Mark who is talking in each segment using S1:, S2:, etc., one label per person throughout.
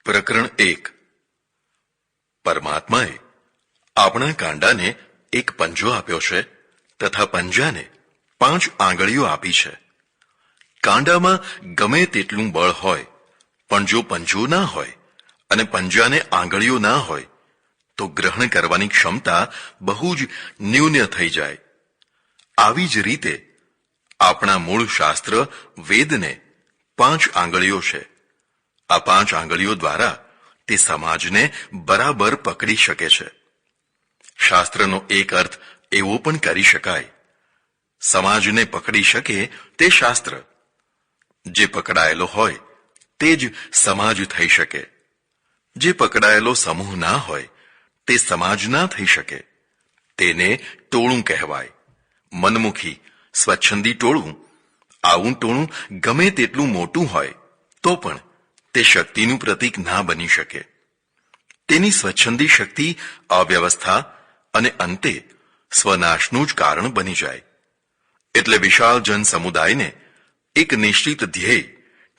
S1: પ્રકરણ 1 પરમાત્માએ આપણા કાંડાને એક પંજો આપ્યો છે તથા પંજાને 5 આંગળીઓ આપી છે. કાંડામાં ગમે તેટલું બળ હોય, પણ જો પંજો ના હોય અને પંજાને આંગળીઓ ના હોય તો ગ્રહણ કરવાની ક્ષમતા બહુ જ ન્યૂન થઈ જાય. આવી જ રીતે આપણા મૂળ શાસ્ત્ર વેદને 5 આંગળીઓ છે. આ 5 આંગળીઓ દ્વારા તે સમાજને બરાબર પકડી શકે છે. શાસ્ત્રનો એક અર્થ એવો પણ કરી શકાય, સમાજને પકડી શકે તે શાસ્ત્ર. જે પકડાયેલો હોય તે જ સમાજ થઈ શકે. જે પકડાયેલો સમૂહ ના હોય તે સમાજ ના થઈ શકે. તેને ટોળું કહેવાય. મનમુખી સ્વચ્છંદી ટોળું. આવું ટોળું ગમે તેટલું મોટું હોય તો પણ તે શક્તિનું પ્રતીક ના બની શકે. તેની સ્વચ્છંદી શક્તિ અવ્યવસ્થા અને અંતે સ્વનાશનું જ કારણ બની જાય. એટલે વિશાળ જન સમુદાયને એક નિશ્ચિત ધ્યેય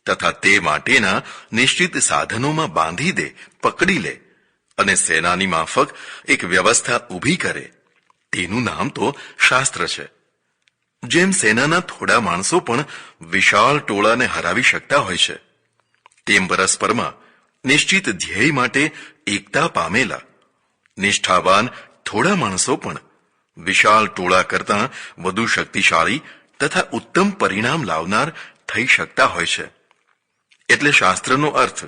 S1: તથા તે માટેના નિશ્ચિત સાધનોમાં બાંધી દે, પકડી લે અને સેનાની માફક એક વ્યવસ્થા ઊભી કરે, તેનું નામ તો શાસ્ત્ર છે. જેમ સેનાના થોડા માણસો પણ વિશાળ ટોળાને હરાવી શકતા હોય છે, તેમ પરસ્પરમાં નિશ્ચિત ધ્યેય માટે એકતા પામેલા નિષ્ઠાવાન થોડા માણસો પણ વિશાળ ટોળા કરતાં વધુ શક્તિશાળી તથા ઉત્તમ પરિણામ લાવનાર થઈ શકતા હોય છે. એટલે શાસ્ત્રનો અર્થ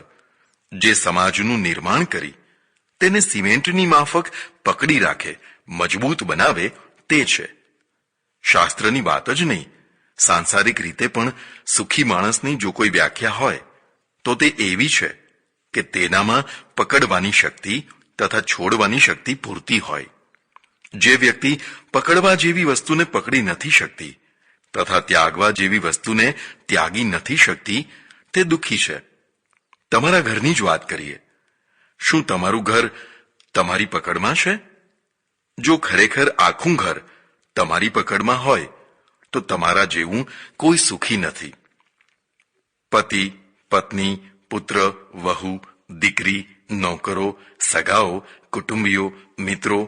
S1: જે સમાજનું નિર્માણ કરી તેને સિમેન્ટની માફક પકડી રાખે, મજબૂત બનાવે તે છે. શાસ્ત્રની વાત જ નહીં, સાંસારિક રીતે પણ સુખી માણસની જો કોઈ વ્યાખ્યા હોય તો તે એવી છે કે તેનામાં પકડવાની શક્તિ તથા છોડવાની શક્તિ પૂરતી હોય. જે વ્યક્તિ પકડવા જેવી વસ્તુને પકડી નથી શકતી તથા ત્યાગવા જેવી વસ્તુને ત્યાગી નથી શકતી તે દુઃખી છે. તમારા ઘરની જ વાત કરીએ. શું તમારું ઘર તમારી પકડમાં છે? જો ખરેખર આખું ઘર તમારી પકડમાં હોય તો તમારા જેવું કોઈ સુખી નથી. પતિ, પત્ની, પુત્ર, વહુ, દીકરી, નોકરો, સગાઓ, કુટુંબીઓ, મિત્રો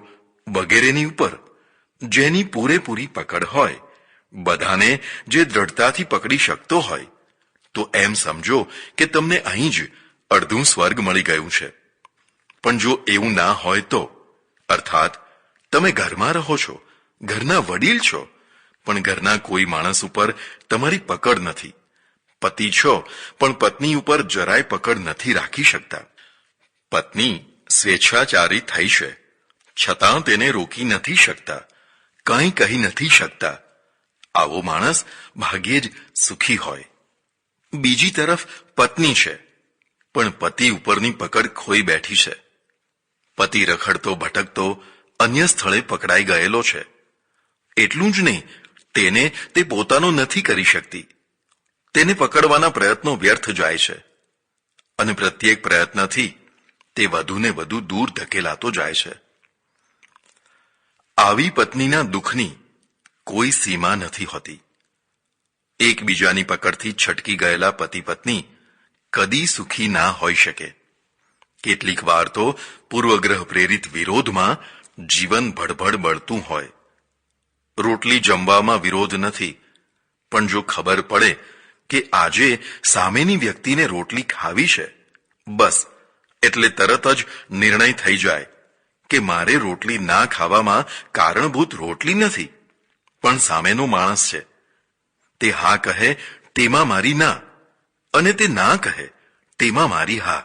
S1: વગેરેની ઉપર જેની પૂરેપૂરી પકડ હોય, બધાને જે દ્રઢતાથી પકડી શકતો હોય, તો એમ સમજો કે તમને અહીં જ અડધું સ્વર્ગ મળી ગયું છે. પણ જો એવું ના હોય તો, અર્થાત તમે ઘરમાં રહો છો, ઘરના વડીલ છો, પણ ઘરના કોઈ માણસ ઉપર તમારી પકડ નથી. પતિ છો પણ પત્ની ઉપર જરાય પકડ નથી રાખી શકતા. પત્ની સ્વેચ્છાચારી થઈ છે, છતાં તેને રોકી નથી શકતા, કંઈ કહી નથી શકતા. આવો માણસ ભાગ્યે જ સુખી હોય. બીજી તરફ પત્ની છે, પણ પતિ ઉપરની પકડ ખોઈ બેઠી છે. પતિ રખડતો ભટકતો અન્ય સ્થળે પકડાઈ ગયેલો છે. એટલું જ નહીં, તેને તે પોતાનો નથી કરી શકતી. તેને પકડવાના પ્રયત્નો વ્યર્થ જાય છે અને પ્રત્યેક પ્રયત્નથી તે વધુને વધુ દૂર ધકેલાતો જાય છે. આવી પત્નીના દુઃખની કોઈ સીમા નથી હોતી. એકબીજાની પકડથી છટકી ગયેલા પતિ પત્ની કદી સુખી ના હોઈ શકે. કેટલીક વાર તો પૂર્વગ્રહ પ્રેરિત વિરોધમાં જીવન ભડભડ બળતું હોય. રોટલી જમવામાં વિરોધ નથી, પણ જો ખબર પડે કે આજે સામેની વ્યક્તિને રોટલી ખાવી છે, બસ એટલે તરત જ નિર્ણય થઈ જાય કે મારે રોટલી ના ખાવામાં કારણભૂત રોટલી નથી, પણ સામેનો માણસ છે. તે હા કહે તેમાં મારી ના, અને તે ના કહે તેમાં મારી હા.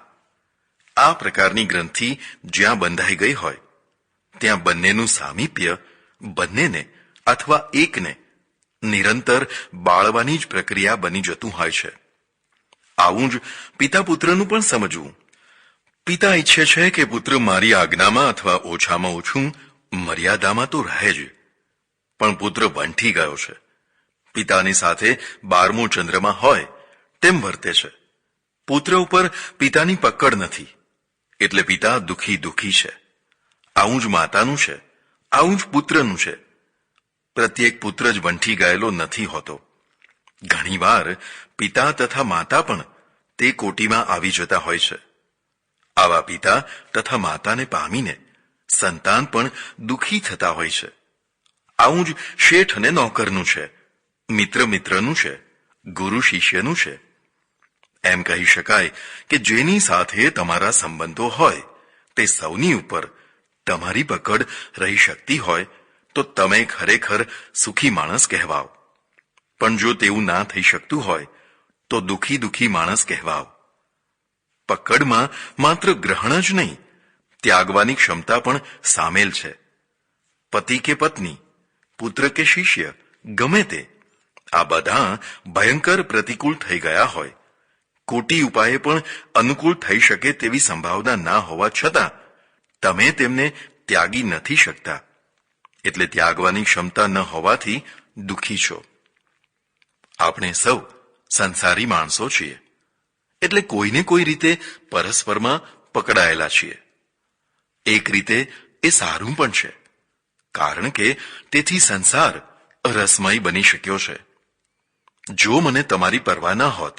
S1: આ પ્રકારની ગ્રંથિ જ્યાં બંધાઈ ગઈ હોય ત્યાં બંનેનું સામીપ્ય બંનેને અથવા એકને નિરંતર બાળવાની જ પ્રક્રિયા બની જતું હોય છે. આવું જ પિતા પુત્રનું પણ સમજવું. પિતા ઈચ્છે છે કે પુત્ર મારી આજ્ઞામાં અથવા ઓછામાં ઓછું મર્યાદામાં તો રહે જ, પણ પુત્ર વંઠી ગયો છે. પિતાની સાથે 12મો ચંદ્રમાં હોય તેમ વર્તે છે. પુત્ર ઉપર પિતાની પકડ નથી, એટલે પિતા દુઃખી છે. આવું જ માતાનું છે, આવું જ પુત્રનું છે. પ્રત્યેક પુત્ર જ વંઠી ગયેલો નથી હોતો. ઘણીવાર પિતા તથા માતા પણ તે કોટીમાં આવી જતા હોય છે. આવા પિતા તથા માતાને પામીને સંતાન પણ દુઃખી થતા હોય છે. આવું જ શેઠ અને નોકરનું છે, મિત્ર મિત્રનું છે, ગુરુ શિષ્યનું છે. એમ કહી શકાય કે જેની સાથે તમારા સંબંધો હોય તે સૌની ઉપર તમારી પકડ રહી શકતી હોય તો તમે ખરેખર સુખી માણસ કહેવાઓ. પણ જો તેવું ના થઈ શકતું હોય તો દુઃખી માણસ કહેવાઓ. પકડમાં માત્ર ગ્રહણ જ નહીં, ત્યાગવાની ક્ષમતા પણ સામેલ છે. પતિ કે પત્ની, પુત્ર કે શિષ્ય, ગમે તે, આ બધા ભયંકર પ્રતિકૂળ થઈ ગયા હોય, કોટી ઉપાયે પણ અનુકૂળ થઈ શકે તેવી સંભાવના ના હોવા છતાં તમે તેમને ત્યાગી નથી શકતા. એટલે ત્યાગવાની ક્ષમતા ન હોવાથી દુઃખી છો. આપણે સૌ સંસારી માણસો છીએ, એટલે કોઈને કોઈ રીતે પરસ્પરમાં પકડાયેલા છીએ. એક રીતે એ સારું પણ છે, કારણ કે તેથી સંસાર રસમય બની શક્યો છે. જો મને તમારી પરવા ન હોત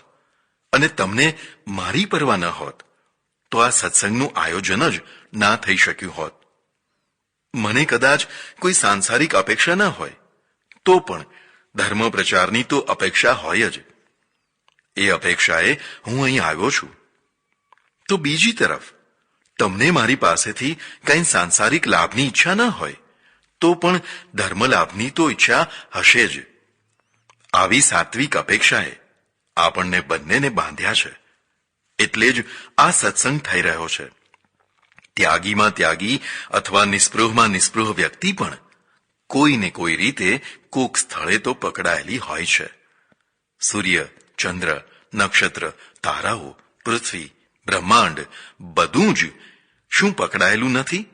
S1: અને તમને મારી પરવા ન હોત તો આ સત્સંગનું આયોજન જ ના થઈ શક્યું હોત. મને કદાચ કોઈ સાંસારિક અપેક્ષા ન હોય તો પણ ધર્મ પ્રચારની તો અપેક્ષા હોય જ. એ અપેક્ષાએ હું અહીં આવ્યો છું. તો બીજી તરફ તમને મારી પાસેથી કંઈ સાંસારિક લાભની ઈચ્છા ન હોય તો પણ ધર્મ લાભની તો ઈચ્છા હશે જ. આવી સાત્વિક અપેક્ષાએ આપણને બંનેને બાંધ્યા છે. એટલે જ આ સત્સંગ થઈ રહ્યો છે. ત્યાગીમાં ત્યાગી અથવા નિસ્પૃહમાં નિસ્પૃહ વ્યક્તિ પણ કોઈને કોઈ રીતે કોક સ્થળે તો પકડાયેલી હોય છે. સૂર્ય, ચંદ્ર, નક્ષત્ર, તારાઓ, પૃથ્વી, બ્રહ્માંડ બધું જ શું પકડાયેલું નથી?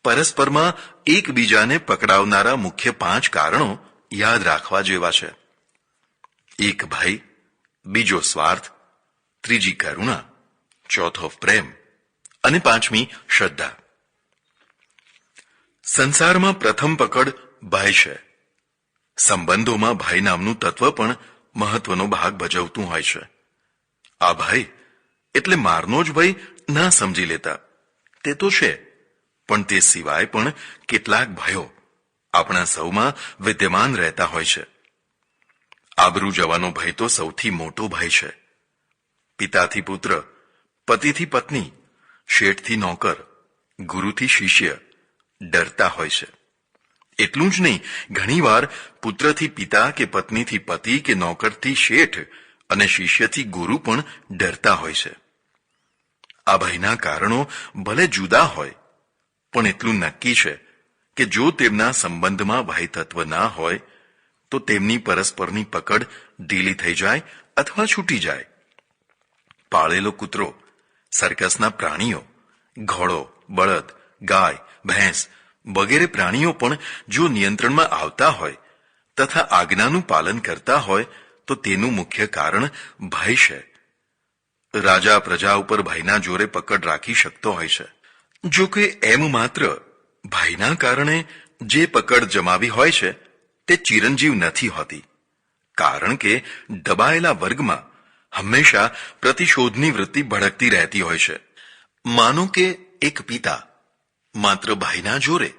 S1: પરસ્પરમાં એકબીજાને પકડાવનારા મુખ્ય 5 કારણો યાદ રાખવા જેવા છે. 1 ભય, બીજો સ્વાર્થ, ત્રીજી કરુણા, ચોથો પ્રેમ અને 5મી શ્રદ્ધા. સંસારમાં પ્રથમ પકડ ભય છે. સંબંધોમાં ભય નામનું તત્વ પણ મહત્વનો ભાગ ભજવતું હોય છે. આ ભય એટલે મારનો જ ભય ના સમજી લેતા, તે તો છે, પણ તે સિવાય પણ કેટલાક ભયો આપણા સૌમાં વિદ્યમાન રહેતા હોય છે. આબરૂ જવાનો ભય તો સૌથી મોટો ભય છે. પિતાથી પુત્ર, પતિથી પત્ની, શેઠથી નોકર, ગુરુથી શિષ્ય ડરતા હોય છે. એટલું જ નહીં, ઘણીવાર પુત્રથી પિતા કે પત્નીથી પતિ કે નોકરથી શેઠ અને શિષ્યથી ગુરુ પણ ડરતા હોય છે. આ ભયના કારણો ભલે જુદા હોય, પણ એટલું નક્કી છે કે જો તેમના સંબંધમાં ભય તત્વ ના હોય તો તેમની પરસ્પરની પકડ ઢીલી થઈ જાય અથવા છૂટી જાય. પાળેલો કૂતરો, સર્કસના પ્રાણીઓ, ઘોડો, બળદ, ગાય, ભેંસ વગેરે પ્રાણીઓ પણ જો નિયંત્રણમાં આવતા હોય તથા આજ્ઞાનું પાલન કરતા હોય તો તેનું મુખ્ય કારણ ભય છે. રાજા પ્રજા ઉપર ભયના જોરે પકડ રાખી શકતો હોય છે. જો કે એમ માત્ર ભયના કારણે જે પકડ જમાવી હોય છે તે ચિરંજીવ નથી હોતી, કારણ કે દબાયેલા વર્ગમાં હંમેશા પ્રતિશોધની વૃત્તિ ભડકતી રહેતી હોય છે. માનો કે એક પિતા માત્ર ભયના જોરે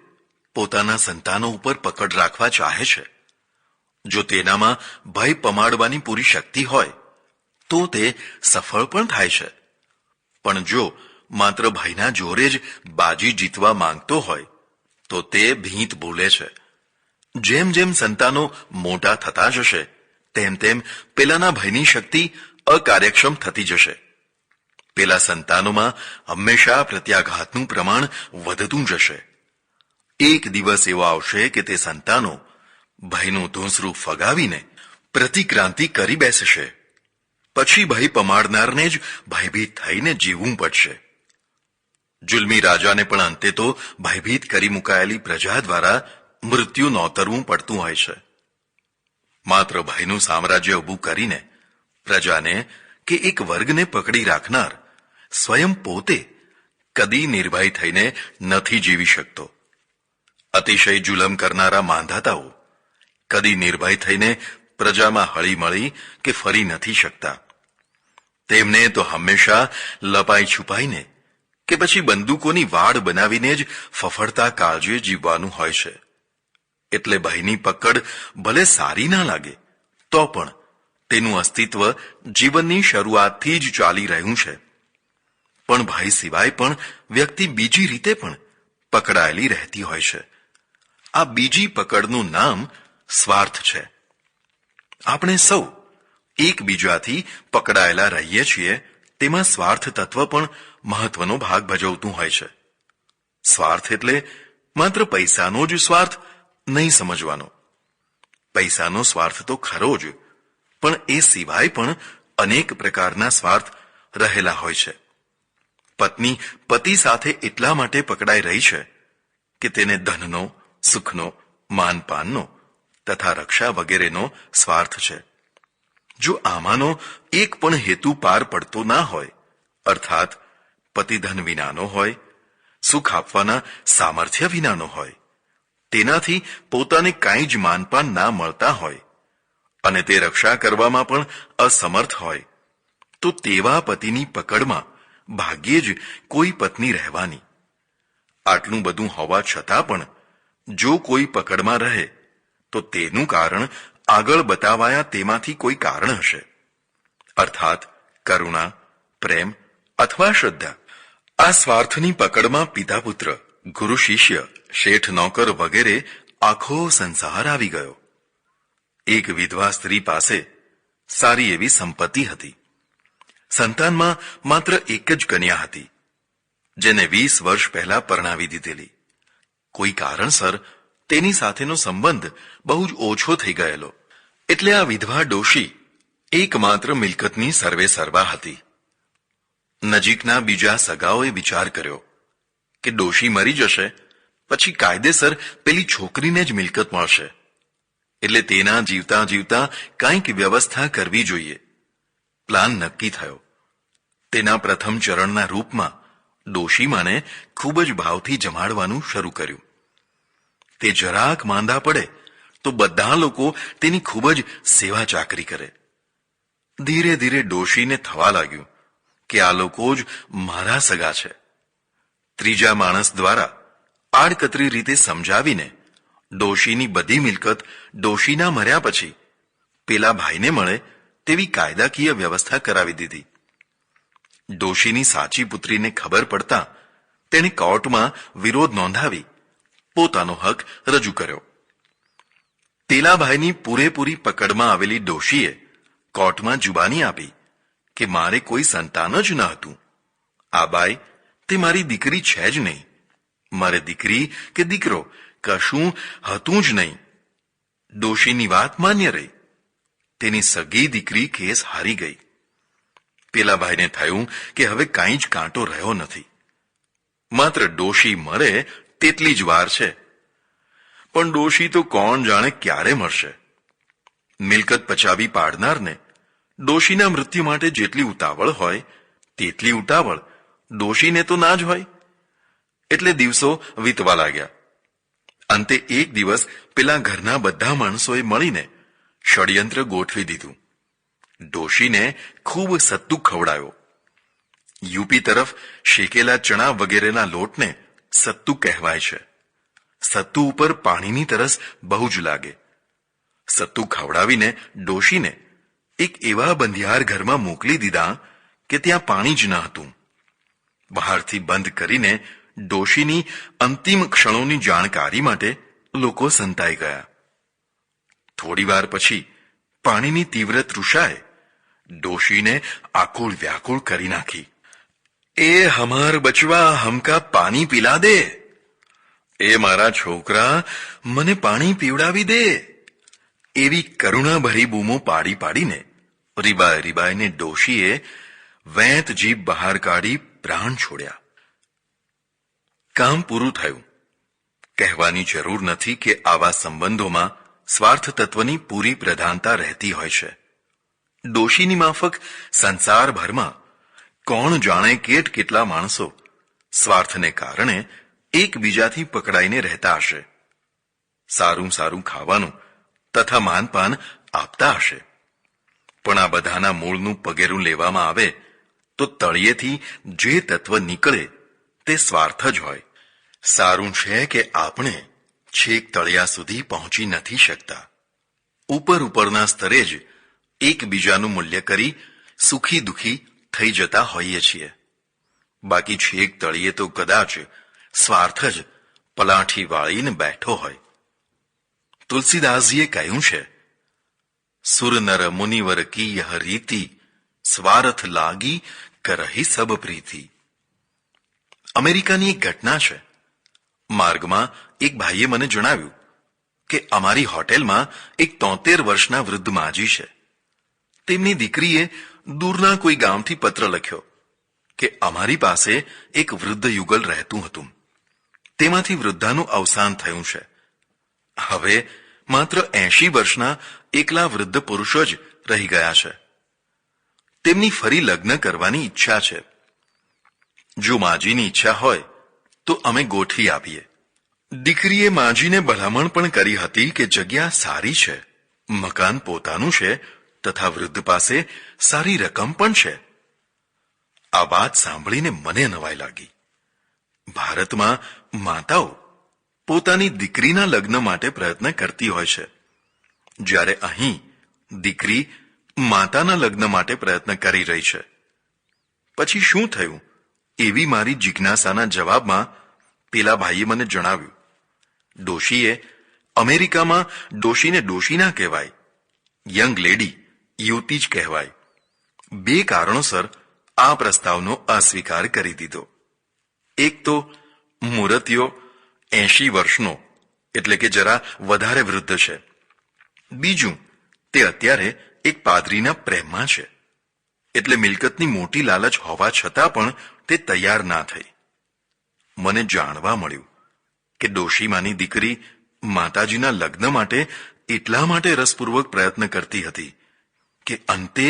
S1: પોતાના સંતાનો ઉપર પકડ રાખવા ચાહે છે. જો તેનામાં ભય પમાડવાની પૂરી શક્તિ હોય તો તે સફળ પણ થાય છે. પણ જો માત્ર ભયના જોરે જ બાજી જીતવા માંગતો હોય તો તે ભીંત ભૂલે છે. જેમ જેમ સંતાનો મોટા થતા જશે તેમ તેમ પેલાના ભયની શક્તિ અકાર્યક્ષમ થતી જશે. પેલા સંતાનોમાં હંમેશા પ્રત્યાઘાતનું પ્રમાણ વધતું જશે. એક દિવસ એવો આવશે કે તે સંતાનો ભયનું ધૂંસરું ફગાવીને પ્રતિક્રાંતિ કરી બેસશે. પછી ભય પમાડનારને જ ભયભીત થઈને જીવવું પડશે. જુલ્મી રાજાને પણ અંતે તો ભયભીત કરી મુકાયેલી પ્રજા દ્વારા મૃત્યુ નોતરવું પડતું હોય છે. માત્ર ભયનું સામ્રાજ્ય ઊભું કરીને પ્રજાને કે એક વર્ગને પકડી રાખનાર સ્વયં પોતે કદી નિર્ભય થઈને નથી જીવી શકતો. અતિશય જુલમ કરનારા માંધાતાઓ કદી નિર્ભય થઈને પ્રજામાં હળીમળી કે ફરી નથી શકતા. તેમને તો હંમેશા લપાઈ છુપાઈને કે પછી બંદૂકોની વાડ બનાવીને જ ફફડતા કાળજે જીવવાનું હોય છે. એટલે ભયની પકડ ભલે સારી ના લાગે તો પણ તેનું અસ્તિત્વ જીવનની શરૂઆતથી જ ચાલી રહ્યું છે. પણ ભય સિવાય પણ વ્યક્તિ બીજી રીતે પણ પકડાયેલી રહેતી હોય છે. આ બીજી પકડનું નામ સ્વાર્થ છે. આપણે સૌ એકબીજાથી પકડાયેલા રહીએ છીએ, તેમાં સ્વાર્થ તત્વ પણ મહત્વનો ભાગ ભજવતું હોય છે. સ્વાર્થ એટલે માત્ર પૈસાનો જ સ્વાર્થ નહીં સમજવાનો. પૈસાનો સ્વાર્થ તો ખરો જ, પણ એ સિવાય પણ અનેક પ્રકારના સ્વાર્થ રહેલા હોય છે. પત્ની પતિ સાથે એટલા માટે પકડાઈ રહી છે કે તેને ધનનો, સુખનો, માનપાનનો તથા રક્ષા વગેરેનો સ્વાર્થ છે. જો આમાંનો એક પણ હેતુ પાર પડતો ના હોય, અર્થાત પતિ ધન વિનાનો હોય, સુખ આપવાના સામર્થ્ય વિનાનો હોય, તેનાથી પોતાને કાંઈ જ માનપાન ના મળતા હોય અને તે રક્ષા કરવામાં પણ અસમર્થ હોય, તો તેવા પતિની પકડમાં ભાગ્યે જ કોઈ પત્ની રહેવાની. આટલું બધું હોવા છતાં પણ જો કોઈ પકડમાં રહે તો તેનું કારણ આગળ બતાવાયા તેમાંથી કોઈ કારણ હશે, અર્થાત કરુણા, પ્રેમ અથવા શ્રદ્ધા. આ સ્વાર્થની પકડમાં પિતા પુત્ર, ગુરુ શિષ્ય, શેઠ નોકર વગેરે આખો સંસાર આવી ગયો. એક વિધવા સ્ત્રી પાસે સારી એવી સંપત્તિ હતી. સંતાનમાં માત્ર એક જ કન્યા હતી, જેને 20 વર્ષ પહેલા પરણાવી દીધેલી. કોઈ કારણસર તેની સાથેનો સંબંધ બહુ જ ઓછો થઈ ગયેલો. એટલે આ વિધવા ડોશી એકમાત્ર મિલકતની સર્વે સર્વા હતી. નજીકના બીજા સગાઓએ વિચાર કર્યો કે ડોશી મરી જશે પછી કાયદેસર પેલી છોકરીને જ મિલકત મળશે, એટલે તેના જીવતા જીવતા કંઈક વ્યવસ્થા કરવી જોઈએ. પ્લાન નક્કી થયો. તેના પ્રથમ ચરણના રૂપમાં ડોશીમાને ખૂબ જ ભાવથી જમાડવાનું શરૂ કર્યું. તે જરાક માંદા પડે તો બધા લોકો તેની ખૂબ જ સેવા ચાકરી કરે. ધીરે ધીરે ડોશીને થવા લાગ્યું કે આ લોકો જ મારા સગા છે. ત્રીજા માણસ દ્વારા આડકતરી રીતે સમજાવીને ડોશીની બધી મિલકત ડોશીના મર્યા પછી પેલા ભાઈને મળે તેવી કાયદાકીય વ્યવસ્થા કરાવી દીધી. ડોશીની સાચી પુત્રીને ખબર પડતા તેણે કોર્ટમાં વિરોધ નોંધાવી પોતાનો હક રજૂ કર્યો. તેલાભાઈની પૂરેપૂરી પકડમાં આવેલી ડોશીએ કોર્ટમાં જુબાની આપી કે મારે કોઈ સંતાન જ ન હતું. આ બાઈ તે મારી દીકરી છે જ નહીં. મારે દીકરી કે દીકરો કશું હતું જ નહીં. ડોશીની વાત માન્ય રહી. તેની સગી દીકરી કેસ હારી ગઈ. પેલા ભાઈને થયું કે હવે કાંઈ જ કાંટો રહ્યો નથી. માત્ર ડોશી મરે તેટલી જ વાર છે. પણ ડોશી તો કોણ જાણે ક્યારે મળશે. મિલકત પચાવી પાડનારને ડોશીના મૃત્યુ માટે જેટલી ઉતાવળ હોય તેટલી ઉતાવળ ડોશીને તો ના જ હોય. એટલે દિવસો વીતવા લાગ્યા. અંતે એક દિવસ પેલા ઘરના બધા માણસોએ મળીને ષડયંત્ર ગોઠવી દીધું. ડોશીને ખૂબ સત્તુ ખવડાયો. યુપી તરફ શેકેલા ચણા વગેરેના લોટને સત્તુ કહેવાય છે. સત્તુ ઉપર પાણીની તરસ બહુ જ લાગે. સત્તુ ખવડાવીને ડોશીને એક એવા બંધિયાર ઘરમાં મોકલી દીધા કે ત્યાં પાણી જ ન હતું. બહારથી બંધ કરીને ડોશીની અંતિમ ક્ષણોની જાણકારી માટે લોકો સંતાઈ ગયા. થોડી વાર પછી પાણીની તીવ્ર તૃષાએ ડોશીને આકુળ વ્યાકુળ કરી નાખી. એ હમાર બચવા હમકા પાણી પીલા દે. એ મારા છોકરા મને પાણી પીવડાવી દે. એવી કરુણાભરી બૂમો પાડી પાડીને રીબાય રીબાઈને ડોશીએ વેંત જીભ બહાર કાઢી પ્રાણ છોડ્યા. કામ પૂરું થયું. કહેવાની જરૂર નથી કે આવા સંબંધોમાં સ્વાર્થ તત્વની પૂરી પ્રધાનતા રહેતી હોય છે. ડોશીની માફક સંસારભરમાં કોણ જાણે કેટલા માણસો સ્વાર્થને કારણે એકબીજાથી પકડાઈને રહેતા હશે. સારું સારું ખાવાનું તથા માનપાન આપતા હશે, પણ આ બધાના મૂળનું પગેરું લેવામાં આવે તો તળિયેથી જે તત્વ નીકળે તે સ્વાર્થ જ હોય. સારું છે કે આપણે છેક તળિયા સુધી પહોંચી નથી શકતા. ઉપરના સ્તરે જ એકબીજાનું મૂલ્ય કરી સુખી દુખી થઈ જતા હોઈએ છીએ. બાકી છેક તળિયે તો કદાચ સ્વાર્થ જ પલાઠી વાળીને બેઠો હોય. તુલસીદાસજીએ કહ્યું છે, સુર નર મુનિવર કી યહ રીતિ, સ્વાર્થ લાગી કરહી સબ પ્રીતિ. અમેરિકાની એક ઘટના છે. માર્ગમાં એક ભાઈએ મને જણાવ્યું કે અમારી હોટેલમાં એક 73 વર્ષના વૃદ્ધ માજી છે. તેમની દીકરીએ દૂરના કોઈ ગામથી પત્ર લખ્યો કે અમારી પાસે એક વૃદ્ધ યુગલ રહેતું હતું. તેમાંથી વૃદ્ધાનું અવસાન થયું છે. હવે માત્ર 80 વર્ષના એકલા વૃદ્ધ પુરુષો જ રહી ગયા છે. તેમની ફરી લગ્ન કરવાની ઈચ્છા છે. જો માજીની ઈચ્છા હોય તો અમે ગોઠવી આપીએ. દીકરીએ માજીને ભલામણ પણ કરી હતી કે જગ્યા સારી છે, મકાન પોતાનું છે તથા વૃદ્ધ પાસે સારી રકમ પણ છે. આ વાત સાંભળીને મને નવાઈ લાગી. ભારતમાં માતાઓ પોતાની દીકરીના લગ્ન માટે પ્રયત્ન કરતી હોય છે, જ્યારે અહીં દીકરી માતાના લગ્ન માટે પ્રયત્ન કરી રહી છે. પછી શું થયું? એવી મારી જિજ્ઞાસાના જવાબમાં પેલા ભાઈએ મને જણાવ્યું, ડોશીએ અમેરિકામાં ડોશીને ડોશી ના કહેવાય, યંગ લેડી યુવતી જ કહેવાય. 2 કારણોસર આ પ્રસ્તાવનો અસ્વીકાર કરી દીધો. એક તો મૂર્તિઓ 80 વર્ષનો એટલે કે જરા વધારે વૃદ્ધ છે. બીજું, તે અત્યારે એક પાદરીના પ્રેમમાં છે, એટલે મિલકતની મોટી લાલચ હોવા છતાં પણ તે તૈયાર ના થઈ. મને જાણવા મળ્યું કે ડોશીમાની દીકરી માતાજીના લગ્ન માટે એટલા માટે રસપૂર્વક પ્રયત્ન કરતી હતી કે અંતે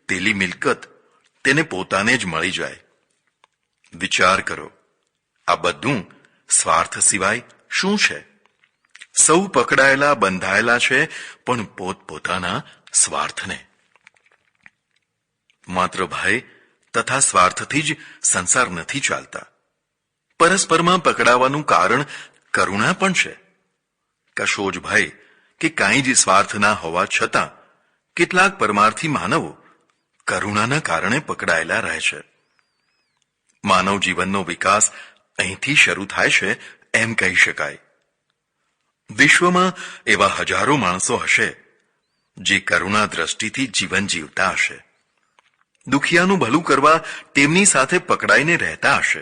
S1: પેલી મિલકત તેને પોતાને જ મળી જાય. વિચાર કરો, આ બધું સ્વાર્થ સિવાય શું છે? સૌ પકડાયેલા બંધાયેલા છે પણ પોતપોતાના સ્વાર્થને. માત્ર ભય તથા સ્વાર્થથી જ સંસાર નથી ચાલતા. પરસ્પરમાં પકડાવાનું કારણ કરુણા પણ છે. કશો જ ભય કે કાંઈ જ સ્વાર્થ ના હોવા છતાં કેટલાક પરમાર્થી માનવો કરુણાના કારણે પકડાયેલા રહે છે. માનવ જીવનનો વિકાસ અહીંથી શરૂ થાય છે એમ કહી શકાય. વિશ્વમાં એવા હજારો માણસો હશે જે કરુણા દ્રષ્ટિથી જીવન જીવતા હશે. દુખિયાનું ભલું કરવા તેમની સાથે પકડાઈને રહેતા હશે.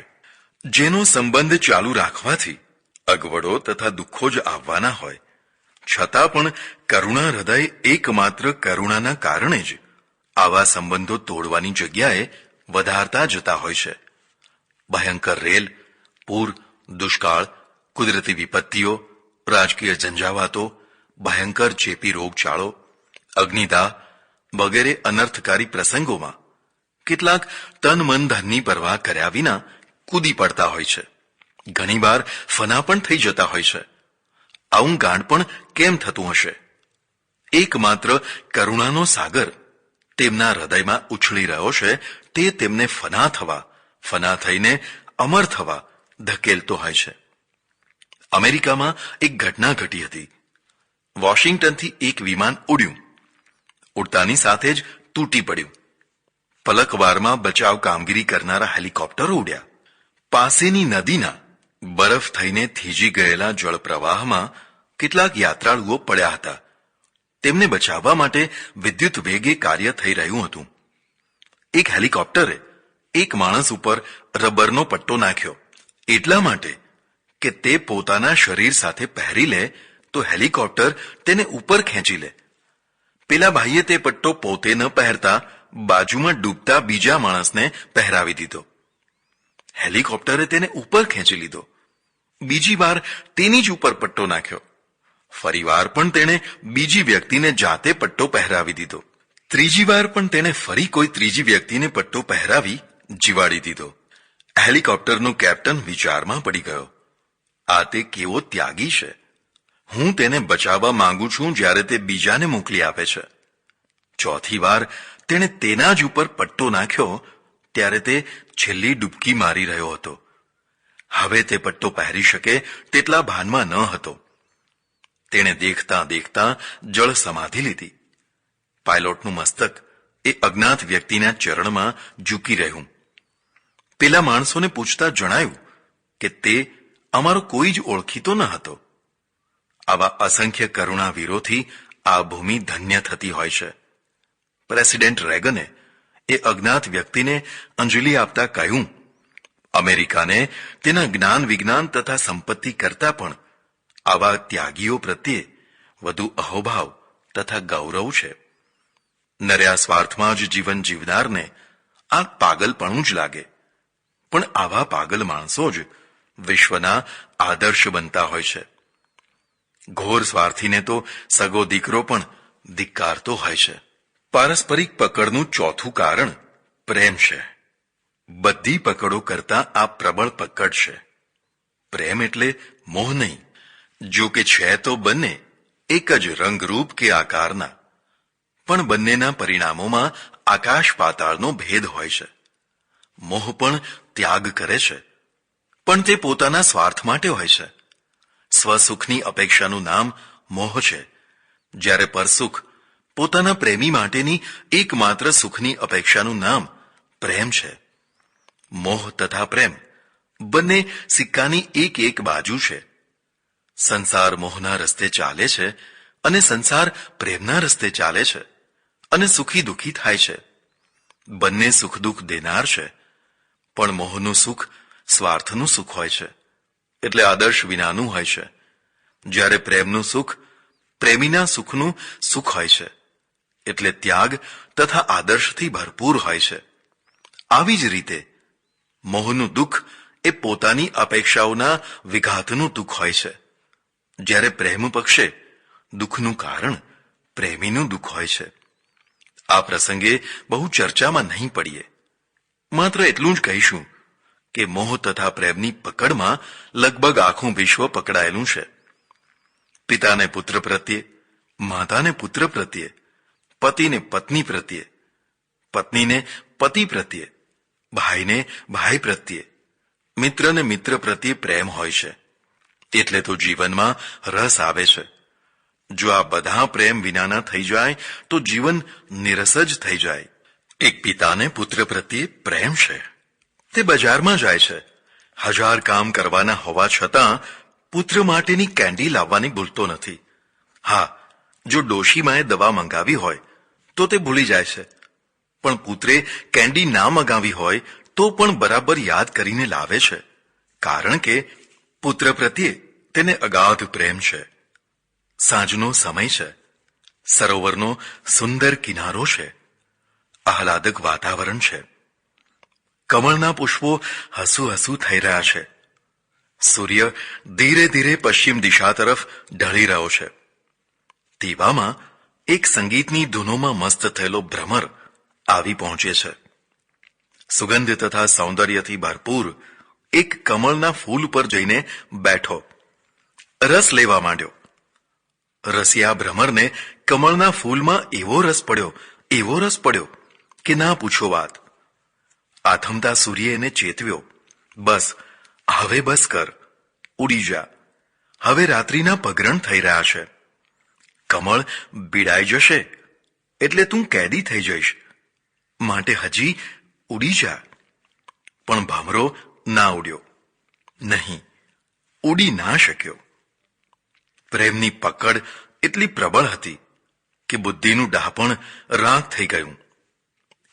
S1: જેનો સંબંધ ચાલુ રાખવાથી અગવડો તથા દુઃખો જ આવવાના હોય, છતાં પણ કરુણા હૃદય એકમાત્ર કરુણાના કારણે જ આવા સંબંધો તોડવાની જગ્યાએ વધારતા જતા હોય છે. ભયંકર રેલ, પૂર, દુષ્કાળ, કુદરતી વિપત્તિઓ, રાજકીય ઝંઝાવાતો, ભયંકર ચેપી રોગચાળો, અગ્નિદાહ વગેરે અનર્થકારી પ્રસંગોમાં કેટલાક તન મન ધનની પરવા કર્યા વિના કૂદી પડતા હોય છે. ઘણીવાર ફના પણ થઈ જતા હોય છે. આવું ગાંડ પણ કેમ થતું હશે? એકમાત્ર કરુણાનો સાગર તેમના હૃદયમાં ઉછળી રહ્યો છે, તે તેમને ફના થઈને અમર થવા ધકેલતો હોય છે. અમેરિકામાં એક ઘટના ઘટી હતી. વોશિંગ્ટનથી એક વિમાન ઉડ્યું. ઉડતાની સાથે જ તૂટી પડ્યું. પલકવારમાં બચાવ કામગીરી કરનારા હેલિકોપ્ટરો ઉડ્યા. પાસેની નદીના બરફ થઈને થીજી ગયેલા જળપ્રવાહમાં કેટલાક યાત્રાળુઓ પડ્યા હતા. તેમને બચાવવા માટે વિદ્યુત વેગે કાર્ય થઈ રહ્યું હતું. એક હેલિકોપ્ટરે એક માણસ ઉપર રબરનો પટ્ટો નાખ્યો, એટલા માટે કે તે પોતાના શરીર સાથે પહેરી લે તો હેલિકોપ્ટર તેને ઉપર ખેંચી લે. પેલા ભાઈએ તે પટ્ટો પોતે ન પહેરતા બાજુમાં ડૂબતા બીજા માણસને પહેરાવી દીધો. હેલિકોપ્ટરે તેને ઉપર ખેંચી લીધો. બીજી વાર તેની જ ઉપર પટ્ટો નાખ્યો. ફરીવાર પણ તેણે બીજી વ્યક્તિને જાતે પટ્ટો પહેરાવી દીધો. ત્રીજી વાર પણ તેણે ફરી કોઈ ત્રીજી વ્યક્તિને પટ્ટો પહેરાવી જીવાડી દીધો. હેલિકોપ્ટરનો કેપ્ટન વિચારમાં પડી ગયો. આ તે કેવો ત્યાગી છે! હું તેને બચાવવા માંગુ છું જ્યારે તે બીજાને મોકલી આપે છે. ચોથી વાર તેણે તેના જ ઉપર પટ્ટો નાખ્યો ત્યારે તે છેલ્લી ડૂબકી મારી રહ્યો હતો. હવે તે પટ્ટો પહેરી શકે તેટલા ભાનમાં ન હતો. તેણે દેખતા દેખતા જળ સમાધિ લીધી. પાયલોટનું મસ્તક એ અજ્ઞાત વ્યક્તિના ચરણમાં ઝૂકી રહ્યું. પેલા માણસોને પૂછતા જણાયું કે તે અમારો કોઈ જ ઓળખીતો ન હતો. આવા અસંખ્ય કરુણાવીરોથી આ ભૂમિ ધન્ય થતી હોય છે. પ્રેસિડેન્ટ રેગને એ અજ્ઞાત વ્યક્તિને અંજલિ આપતા કહ્યું, અમેરિકાને તેના જ્ઞાન વિજ્ઞાન તથા સંપત્તિ કરતા પણ આવા ત્યાગીઓ પ્રત્યે વધુ અહોભાવ તથા ગૌરવ છે. નર્યા સ્વાર્થમાં જ જીવન જીવનારને આ પાગલપણું જ લાગે, પણ આવા પાગલ માણસો જ વિશ્વના આદર્શ બનતા હોય છે. ઘોર સ્વાર્થીને તો સગો દીકરો પણ ધિક્કારતો હોય છે. પારસ્પરિક પકડનું ચોથું કારણ પ્રેમ છે. બધી પકડો કરતા આ પ્રબળ પકડ છે. પ્રેમ એટલે મોહ નહીં. જો કે છે તો બંને એક જ રંગરૂપ કે આકારના, પણ બંનેના પરિણામોમાં આકાશ પાતાળનો ભેદ હોય છે. મોહ પણ ત્યાગ કરે છે, પણ તે પોતાના સ્વાર્થ માટે હોય છે. સ્વસુખની અપેક્ષાનું નામ મોહ છે, જ્યારે પરસુખ પોતાના પ્રેમી માટેની એકમાત્ર સુખની અપેક્ષાનું નામ પ્રેમ છે. મોહ તથા પ્રેમ બંને સિક્કાની એક એક બાજુ છે. સંસાર મોહના રસ્તે ચાલે છે અને સંસાર પ્રેમના રસ્તે ચાલે છે અને સુખી દુઃખી થાય છે. બંને સુખ દુઃખ દેનાર છે, પણ મોહનું સુખ સ્વાર્થનું સુખ હોય છે, એટલે આદર્શ વિનાનું હોય છે, જ્યારે પ્રેમનું સુખ પ્રેમીના સુખનું સુખ હોય છે, એટલે ત્યાગ તથા આદર્શથી ભરપૂર હોય છે. આવી જ રીતે મોહનું દુઃખ એ પોતાની અપેક્ષાઓના વિઘાતનું દુઃખ હોય છે, જ્યારે પ્રેમ પક્ષે દુઃખનું કારણ પ્રેમીનું દુઃખ હોય છે. આ પ્રસંગે બહુ ચર્ચામાં નહીં પડીએ. માત્ર એટલું જ કહીશું કે મોહ તથા પ્રેમની પકડમાં લગભગ આખું વિશ્વ પકડાયેલું છે. પિતાને પુત્ર પ્રત્યે, માતાને પુત્ર પ્રત્યે, પતિને પત્ની પ્રત્યે, પત્નીને પતિ પ્રત્યે, ભાઈને ભાઈ પ્રત્યે, મિત્રને મિત્ર પ્રત્યે પ્રેમ હોય છે. એટલે તો જીવનમાં રસ આવે છે. જો આ બધા પ્રેમ વિનાના થઈ જાય તો જીવન નિરસ જ થઈ જાય. એક પિતાને પુત્ર પ્રત્યે પ્રેમ છે. તે બજારમાં જાય છે. 1000 કામ કરવાના હોવા છતાં પુત્ર માટેની કેન્ડી લાવવાની ભૂલતો નથી. હા, જો ડોશીમાએ દવા મંગાવી હોય તો તે ભૂલી જાય છે, પણ પુત્રે કેન્ડી ના મંગાવી હોય તો પણ બરાબર યાદ કરીને લાવે છે, કારણ કે પુત્ર પ્રત્યે તેને અગાધ પ્રેમ છે. સાંજનો સમય છે. સરોવરનો સુંદર કિનારો છે. આહલાદક વાતાવરણ છે. કમળના પુષ્પો હસુ હસુ થઈ રહ્યા છે. સૂર્ય ધીરે ધીરે પશ્ચિમ દિશા તરફ ઢળી રહ્યો છે. તેવામાં એક સંગીતની ધૂનોમાં મસ્ત થયેલો ભ્રમર આવી પહોંચે છે. સુગંધ તથા સૌંદર્યથી ભરપૂર એક કમળના ફૂલ પર જઈને બેઠો. રસ લેવા માંડ્યો. રસિયા ભ્રમરને કમળના ફૂલમાં એવો રસ પડ્યો કે ના પૂછો વાત. આથમતા સૂર્યે એને ચેતવ્યો, બસ, હવે બસ કર, ઉડી જા. હવે રાત્રિના પગરણ થઈ રહ્યા છે. કમળ બીડાઈ જશે એટલે તું કેદી થઈ જઈશ, માટે હજી ઉડી જા. પણ ભમરો ના ઉડ્યો. નહીં, ઉડી ના શક્યો. પ્રેમની પકડ એટલી પ્રબળ હતી કે બુદ્ધિનું ડહાપણ રાખ થઈ ગયું,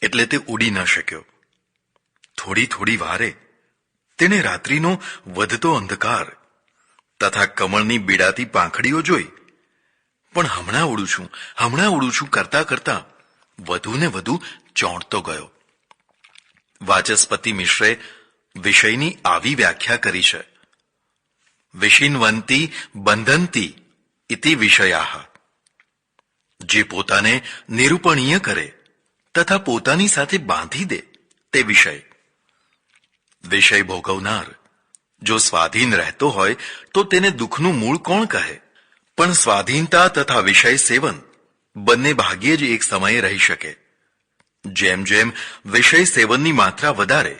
S1: એટલે તે ઉડી ન શક્યો. થોડી થોડી વારે તેને રાત્રિનો વધતો અંધકાર તથા કમળની બીડાતી પાંખડીઓ જોઈ, પણ હમણાં ઉડું છું કરતા કરતા વધુ ને વધુ ચોંટતો ગયો. વાચસ્પતિ મિશ્રે વિષયની આવી વ્યાખ્યા કરી છે: વિષિન્વંતી બંધંતી ઇતિ વિષયાઃ. જે પોતાને નિરૂપણીય કરે તથા પોતાની સાથે બાંધી દે તે વિષય. વિષય ભોગવનાર જો સ્વાધીન રહેતો હોય તો તેને દુઃખનું મૂળ કોણ કહે? પણ સ્વાધીનતા તથા વિષય સેવન બંને ભાગ્યે જ એક સમયે રહી શકે. જેમ જેમ વિષય સેવનની માત્રા વધારે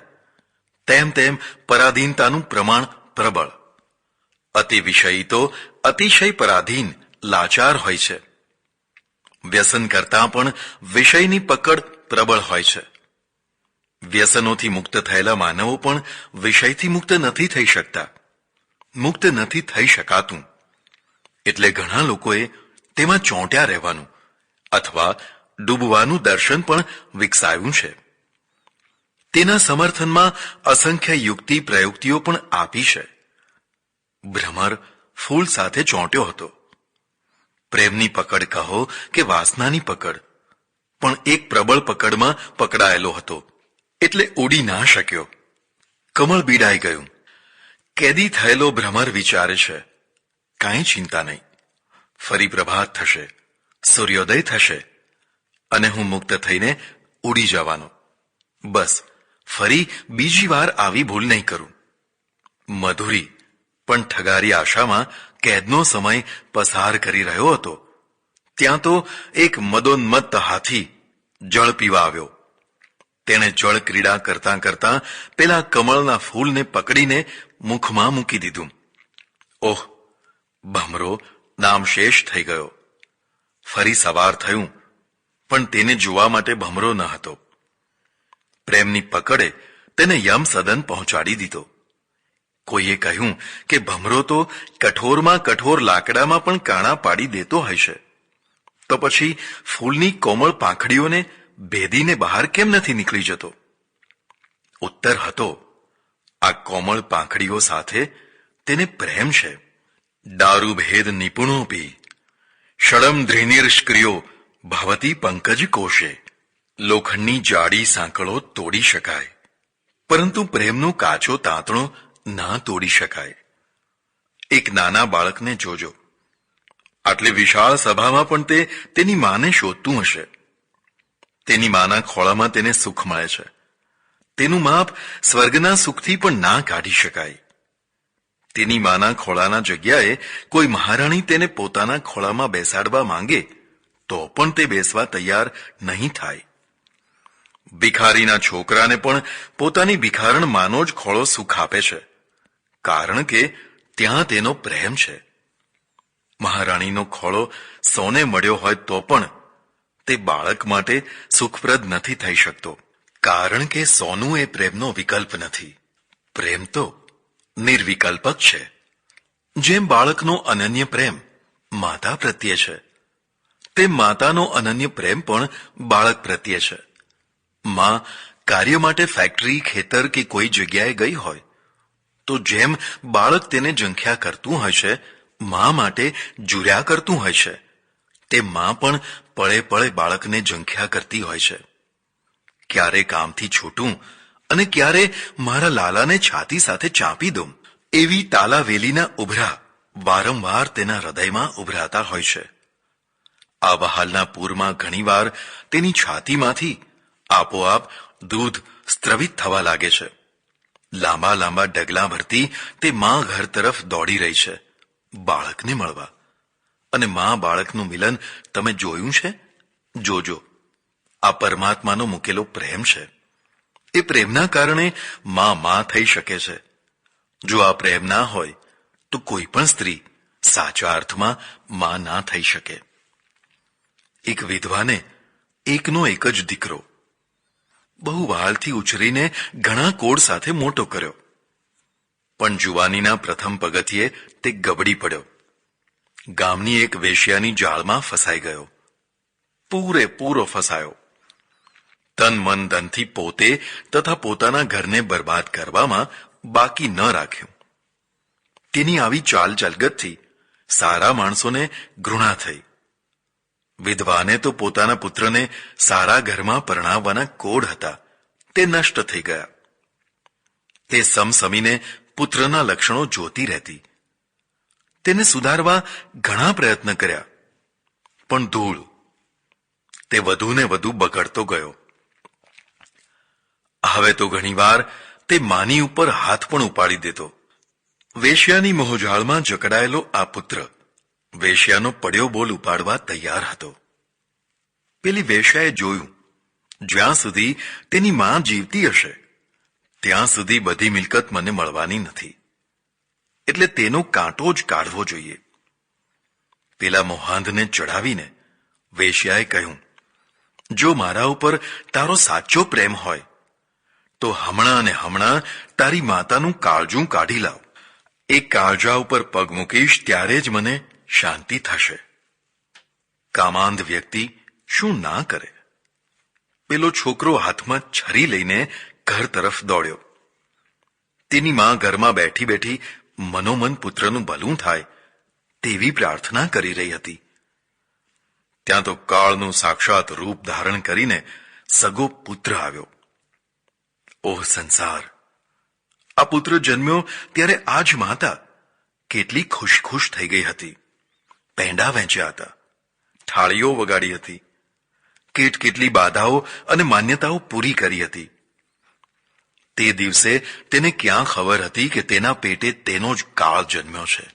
S1: તેમ તેમ પરાધીનતાનું પ્રમાણ પ્રબળ. અતિ વિષયી તો અતિશય પરાધીન લાચાર હોય છે. વ્યસન કરતાં પણ વિષયની પકડ પ્રબળ હોય છે. વ્યસનોથી મુક્ત થયેલા માનવો પણ વિષયથી મુક્ત નથી થઈ શકતા. મુક્ત નથી થઈ શકાતું. એટલે ઘણા લોકોએ તેમાં ચોંટ્યા રહેવાનું અથવા ડૂબવાનું દર્શન પણ વિકસાવ્યું છે. તેના સમર્થનમાં અસંખ્ય યુક્તિ પ્રયુક્તિઓ પણ આપી છે. ભ્રમર ફૂલ સાથે ચોંટ્યો હતો. પ્રેમની પકડ કહો કે વાસનાની પકડ, પણ એક પ્રબળ પકડમાં પકડાયેલો હતો એટલે ઉડી ના શક્યો. કમળ બીડાઈ ગયું. કેદી થયેલો ભ્રમર વિચારે છે, કાંઈ ચિંતા નહીં, ફરી પ્રભાત થશે, સૂર્યોદય થશે અને હું મુક્ત થઈને ઉડી જવાનો. બસ ફરી બીજી વાર આવી ભૂલ નહીં કરું. મધુરી પણ ઠગારી આશામાં કેદનો સમય પસાર કરી રહ્યો હતો. ત્યાં તો એક મદોન્મત્ત હાથી જળ પીવા આવ્યો. તેણે જળ ક્રીડા કરતાં કરતાં પેલા કમળના ફૂલને પકડીને મુખમાં મૂકી દીધું. ઓહ, ભમરો નામશેષ થઈ ગયો. ફરી સવાર થયું, પણ તેને જોવા માટે ભમરો ન હતો. પ્રેમની પકડે તેને યમ સદન પહોંચાડી દીધો. કોઈએ કહ્યું કે ભમરો તો કઠોરમાં કઠોર લાકડામાં પણ કાણા પાડી દેતો હશે, તો પછી ફૂલની કોમળ પાંખડીઓને ભેદીને બહાર કેમ નથી નીકળી જતો? ઉત્તર હતો, આ કોમળ પાંખડીઓ સાથે તેને પ્રેમ છે. દારૂ ભેદ નિપુણો પી ષડમ ધ્રેનિર્ષ્ક્રિયો ભવતી પંકજ કોશે. લોખંડની જાડી સાંકળો તોડી શકાય, પરંતુ પ્રેમનો કાચો તાંતણો ના તોડી શકાય. એક નાના બાળકને જોજો. આટલી વિશાળ સભામાં પણ તે તેની માને શોધતું હશે. તેની માના ખોળામાં તેને સુખ મળે છે. તેનું માપ સ્વર્ગના સુખથી પણ ના કાઢી શકાય. તેની માના ખોળાના જગ્યાએ કોઈ મહારાણી તેને પોતાના ખોળામાં બેસાડવા માંગે તો પણ તે બેસવા તૈયાર નહીં થાય. ભિખારીના છોકરાને પણ પોતાની ભિખારણ માનો જ ખોળો સુખ આપે છે, કારણ કે ત્યાં તેનો પ્રેમ છે. મહારાણીનો ખોળો સોને મળ્યો હોય તો પણ તે બાળક માટે સુખપ્રદ નથી થઈ શકતો, કારણ કે સોનું એ પ્રેમનો વિકલ્પ નથી. પ્રેમ તો નિર્વિકલ્પક છે. જેમ બાળકનો અનન્ય પ્રેમ માતા પ્રત્યે છે, તેમ માતાનો અનન્ય પ્રેમ પણ બાળક પ્રત્યે છે. માં કાર્ય માટે ફેક્ટરી, ખેતર કે કોઈ જગ્યાએ ગઈ હોય તો જેમ બાળક તેને ઝંખ્યા કરતું હોય છે, માં માટે જુર્યા કરતું હોય છે, તે માં પણ પળે પળે બાળકને ઝંખ્યા કરતી હોય છે. ક્યારે કામથી છૂટું અને ક્યારે મારા લાલાને છાતી સાથે ચાંપી દઉં, એવી તાલાવેલીના ઉભરા વારંવાર તેના હૃદયમાં ઉભરાતા હોય છે. આ વહાલના પૂરમાં ઘણીવાર તેની છાતીમાંથી આપોઆપ દૂધ સ્ત્રવિત થવા લાગે છે. લાંબા લાંબા ડગલા ભરતી તે માં ઘર તરફ દોડી રહી છે બાળકને મળવા. અને માં બાળકનું મિલન તમે જોયું છે? જોજો. આ પરમાત્માનો મૂકેલો પ્રેમ છે. એ પ્રેમના કારણે માં થઈ શકે છે. જો આ પ્રેમ ના હોય તો કોઈ પણ સ્ત્રી સાચા અર્થમાં માં ના થઈ શકે. એક વિધવાને એકનો એક જ દીકરો બહુ વાલથી ઉછરીને ઘણા કોડ સાથે મોટો કર્યો, પણ જુવાનીના પ્રથમ પગથિયે તે ગબડી પડ્યો. ગામની એક વેશ્યાની જાળમાં ફસાઈ ગયો. પૂરેપૂરો ફસાયો. તન મન ધનથી પોતે તથા પોતાના ઘરને બરબાદ કરવામાં બાકી ન રાખ્યું. તેની આવી ચાલ ચલગતથી સારા માણસોને ઘૃણા થઈ. વિધવાને તો પોતાના પુત્રને સારા ઘરમાં પરણાવવાના કોડ હતા, તે નષ્ટ થઈ ગયા. તે સમસમીને પુત્રના લક્ષણો જોતી રહેતી. તેને સુધારવા ઘણા પ્રયત્ન કર્યા, પણ ધૂળ. તે વધુને વધુ બગડતો ગયો. હવે તો ઘણીવાર તે માની ઉપર હાથ પણ ઉપાડી દેતો. વેશ્યાની મોહજાળમાં જકડાયેલો આ પુત્ર વેશ્યાનો પડ્યો બોલ ઉપાડવા તૈયાર હતો. પેલી વેશ્યાએ જોયું, જ્યાં સુધી તેની માં જીવતી હશે ત્યાં સુધી બધી મિલકત મને મળવાની નથી, એટલે તેનો કાંટો જ કાઢવો જોઈએ. પેલા મોહાંધને ચડાવીને વેશ્યાએ કહ્યું, જો મારા ઉપર તારો સાચો પ્રેમ હોય તો હમણાં ને હમણાં તારી માતાનું કાળજું કાઢી લાવ. એ કાળજા ઉપર પગ મૂકીશ ત્યારે જ મને શાંતિ થશે. કામાંધ વ્યક્તિ શું ના કરે? પેલો છોકરો હાથમાં છરી લઈને ઘર તરફ દોડ્યો. તેની માં ઘરમાં બેઠી બેઠી મનોમન પુત્રનું ભલું થાય તેવી પ્રાર્થના કરી રહી હતી. ત્યાં તો કાળનું સાક્ષાત રૂપ ધારણ કરીને સગો પુત્ર આવ્યો. ઓહ સંસાર! આ પુત્ર જન્મ્યો ત્યારે આ જ માતા કેટલી ખુશ થઈ ગઈ હતી. પેંડા વહેંચ્યા હતા, થાળીઓ વગાડી હતી, કેટલી બાધાઓ અને માન્યતાઓ પૂરી કરી હતી. તે દિવસે તેને ક્યાં ખબર હતી કે તેના પેટે તેનો જ કાળ જન્મ્યો છે,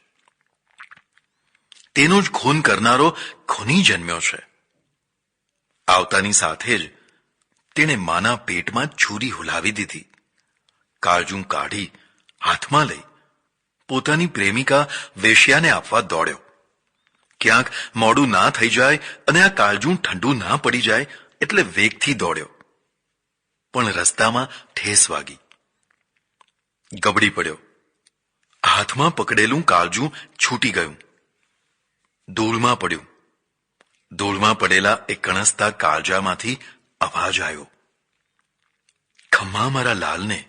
S1: તેનો જ ખૂન કરનારો ખૂની જન્મ્યો છે. આવતાની સાથે જ તેણે માના પેટમાં છુરી હુલાવી દીધી. કાળજું કાઢી હાથમાં લઈ પોતાની પ્રેમિકા વેશ્યાને આપવા દોડ્યો. ક્યાંક મોડું ના થઈ જાય અને આ કાળજું ઠંડુ ના પડી જાય એટલે વેગથી દોડ્યો. પણ રસ્તામાં ઠેસ વાગી, ગબડી પડ્યો. હાથમાં પકડેલું કાળજું છૂટી ગયું, ધૂળમાં પડ્યું. ધૂળમાં પડેલા એ કણસતા કાળજામાંથી અવાજ આવ્યો, ખમ્મા મારા લાલને,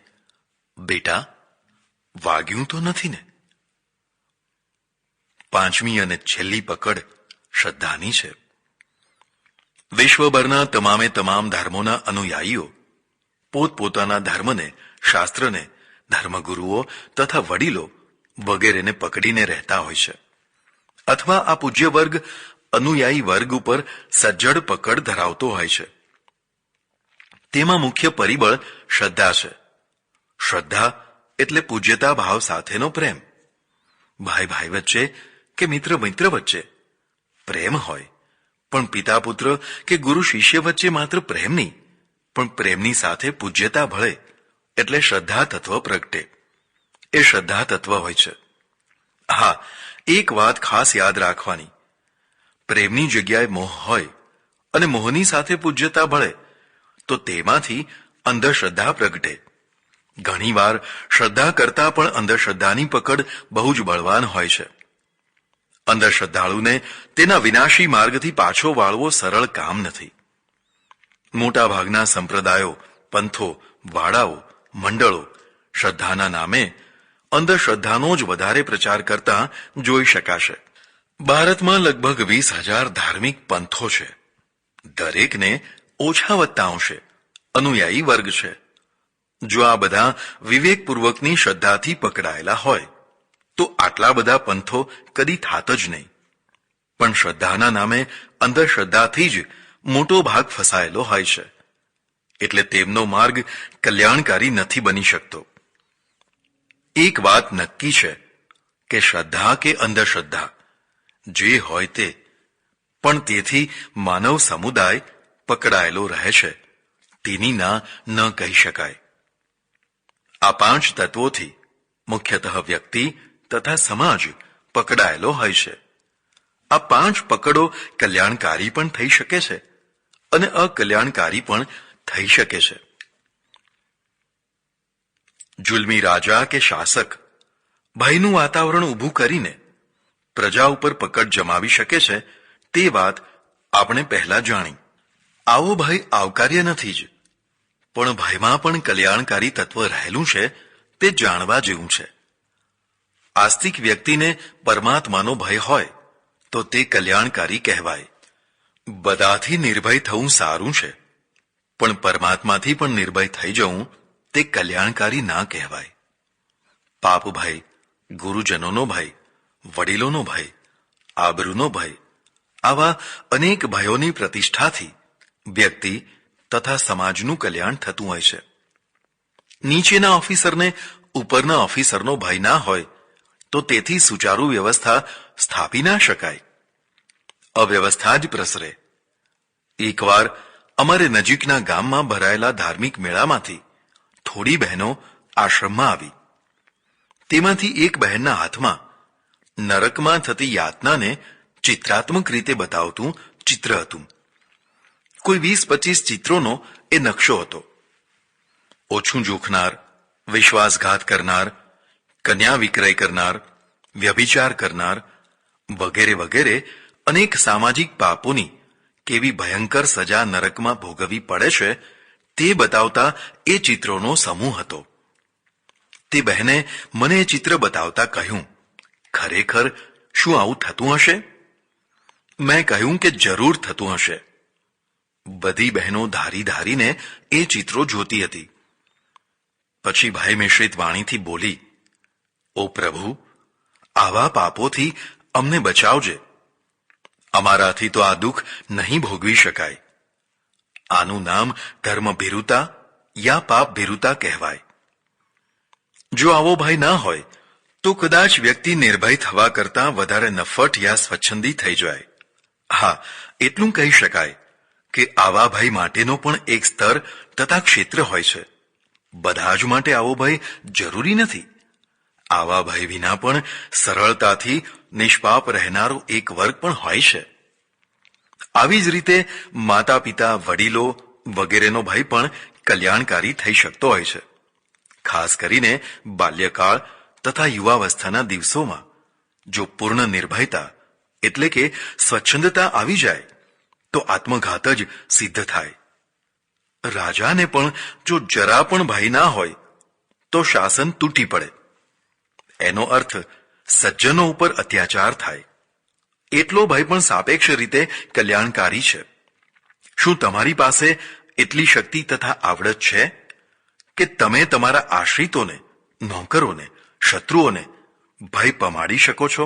S1: બેટા વાગ્યું તો નથી ને? પાંચમી અને છેલ્લી પકડ શ્રદ્ધાની છે. વિશ્વભરના તમામે તમામ ધર્મોના અનુયાયીઓ પોતપોતાના ધર્મને, શાસ્ત્રને, ધર્મગુરુઓ તથા વડીલો વગેરેને પકડીને રહેતા હોય છે, અથવા આ પૂજ્ય વર્ગ અનુયાયી વર્ગ ઉપર સજ્જડ પકડ ધરાવતો હોય છે. તેમાં મુખ્ય પરિબળ શ્રદ્ધા છે. શ્રદ્ધા એટલે પૂજ્યતા ભાવ સાથેનો પ્રેમ. ભાઈ ભાઈ વચ્ચે કે મિત્ર મિત્ર વચ્ચે પ્રેમ હોય, પણ પિતા પુત્ર કે ગુરુ શિષ્ય વચ્ચે માત્ર પ્રેમ નહીં, પણ પ્રેમની સાથે પૂજ્યતા ભળે એટલે શ્રદ્ધા તત્વ પ્રગટે. એ શ્રદ્ધા તત્વ હોય છે. હા, એક વાત ખાસ યાદ રાખવાની, પ્રેમની જગ્યાએ મોહ હોય અને મોહની સાથે પૂજ્યતા ભળે તો તેમાંથી અંધશ્રદ્ધા પ્રગટે. ઘણીવાર શ્રદ્ધા કરતા પણ અંધશ્રદ્ધાની પકડ બહુ જ બળવાન હોય છે. અંધશ્રદ્ધાળુને તેના વિનાશી માર્ગથી પાછો વાળવો સરળ કામ નથી. મોટા ભાગના સંપ્રદાયો, પંથો, વાડાઓ, મંડળો શ્રદ્ધાના નામે અંધશ્રદ્ધાનો જ વધારે પ્રચાર કરતા જોઈ શકાશે. ભારતમાં લગભગ 20,000 ધાર્મિક પંથો છે. દરેકને ઓછા વત્તા અંશે અનુયાયી વર્ગ છે. જો આ બધા વિવેકપૂર્વકની શ્રદ્ધાથી પકડાયેલા હોય તો આટલા બધા પંથો કદી થાત જ નહીં. પણ શ્રદ્ધાના નામે અંધશ્રદ્ધાથી જ મોટો ભાગ ફસાયેલો હોય છે, એટલે તેમનો માર્ગ કલ્યાણકારી નથી બની શકતો. એક વાત નક્કી છે કે શ્રદ્ધા કે અંધશ્રદ્ધા જે હોય તે, પણ તેથી માનવ સમુદાય પકડાયેલો રહે છે તેની ના ન કહી શકાય. આ 5 તત્વોથી મુખ્યતઃ વ્યક્તિ તથા સમાજ પકડાયેલો હોય છે. આ 5 પકડો કલ્યાણકારી પણ થઈ શકે છે અને અકલ્યાણકારી પણ થઈ શકે છે. જુલ્મી રાજા કે શાસક ભયનું વાતાવરણ ઊભું કરીને પ્રજા ઉપર પકડ જમાવી શકે છે તે વાત આપણે પહેલા જાણી. આવો ભય આવકાર્ય નથી જ, પણ ભયમાં પણ કલ્યાણકારી તત્વ રહેલું છે તે જાણવા જેવું છે. આસ્તિક વ્યક્તિને પરમાત્માનો ભય હોય તો તે કલ્યાણકારી કહેવાય. બધાથી નિર્ભય થવું સારું છે, પણ પરમાત્માથી પણ નિર્ભય થઈ જવું તે કલ્યાણકારી ના કહેવાય. પાપ ભય, ગુરુજનોનો ભય, વડીલોનો ભય, આબરૂનો ભય, આવા અનેક ભયોની પ્રતિષ્ઠાથી વ્યક્તિ તથા સમાજનું કલ્યાણ થતું હોય છે. નીચેના ઓફિસરને ઉપરના ઓફિસરનો ભય ના હોય તો તેથી સુચારુ વ્યવસ્થા સ્થાપી ના શકાય. અવ્યવસ્થા જ પ્રસરે. એકવાર અમારે નજીકના ગામમાં ભરાયેલા ધાર્મિક મેળામાંથી થોડી બહેનો આશ્રમમાં આવી. તેમાંથી એક બહેનના હાથમાં નરકમાં થતી યાતનાને ચિત્રાત્મક રીતે બતાવતું ચિત્ર હતું. કોઈ 20-25 ચિત્રોનો એ નકશો હતો. ઓછું જોખનાર, વિશ્વાસઘાત કરનાર, કન્યા વિક્રય કરનાર, વ્યભિચાર કરનાર વગેરે વગેરે અનેક સામાજિક પાપોની કેવી ભયંકર સજા નરકમાં ભોગવવી પડે છે તે બતાવતા એ ચિત્રોનો સમૂહ હતો. તે બહેને મને એ ચિત્ર બતાવતા કહ્યું, ખરેખર શું આવું થતું હશે? મેં કહ્યું કે જરૂર થતું હશે. બધી બહેનો ધારી ધારીને એ ચિત્રો જોતી હતી. પછી ભય મિશ્રિત વાણીથી બોલી, ઓ પ્રભુ, આવા પાપોથી અમને બચાવજે. અમારાથી તો આ દુઃખ નહીં ભોગવી શકાય. આનું નામ ધર્મભીરુતા યા પાપભીરુતા કહેવાય. જો આવો ભય ના હોય તો કદાચ વ્યક્તિ નિર્ભય થવા કરતાં વધારે નફ્ફટ યા સ્વચ્છંદી થઈ જાય. હા, એટલું કહી શકાય કે આવા ભય માટેનો પણ એક સ્તર તથા ક્ષેત્ર હોય છે. બધા જ માટે આવો ભય જરૂરી નથી. આવા ભય વિના પણ સરળતાથી નિષ્પાપ રહેનારો એક વર્ગ પણ હોય છે. આવી જ રીતે માતા પિતા, વડીલો વગેરેનો ભય પણ કલ્યાણકારી થઈ શકતો હોય છે. ખાસ કરીને બાલ્યકાળ તથા યુવાવસ્થાના દિવસોમાં જો પૂર્ણ નિર્ભયતા એટલે કે સ્વચ્છંદતા આવી જાય તો આત્મઘાત જ સિદ્ધ થાય. રાજાને પણ જો જરા પણ ભય ના હોય તો શાસન તૂટી પડે. એનો અર્થ સજ્જનો ઉપર અત્યાચાર થાય. એટલો ભય પણ સાપેક્ષ રીતે કલ્યાણકારી છે. શું તમારી પાસે એટલી શક્તિ તથા આવડત છે કે તમે તમારા આશ્રિતોને, નોકરોને, શત્રુઓને ભય પમાડી શકો છો?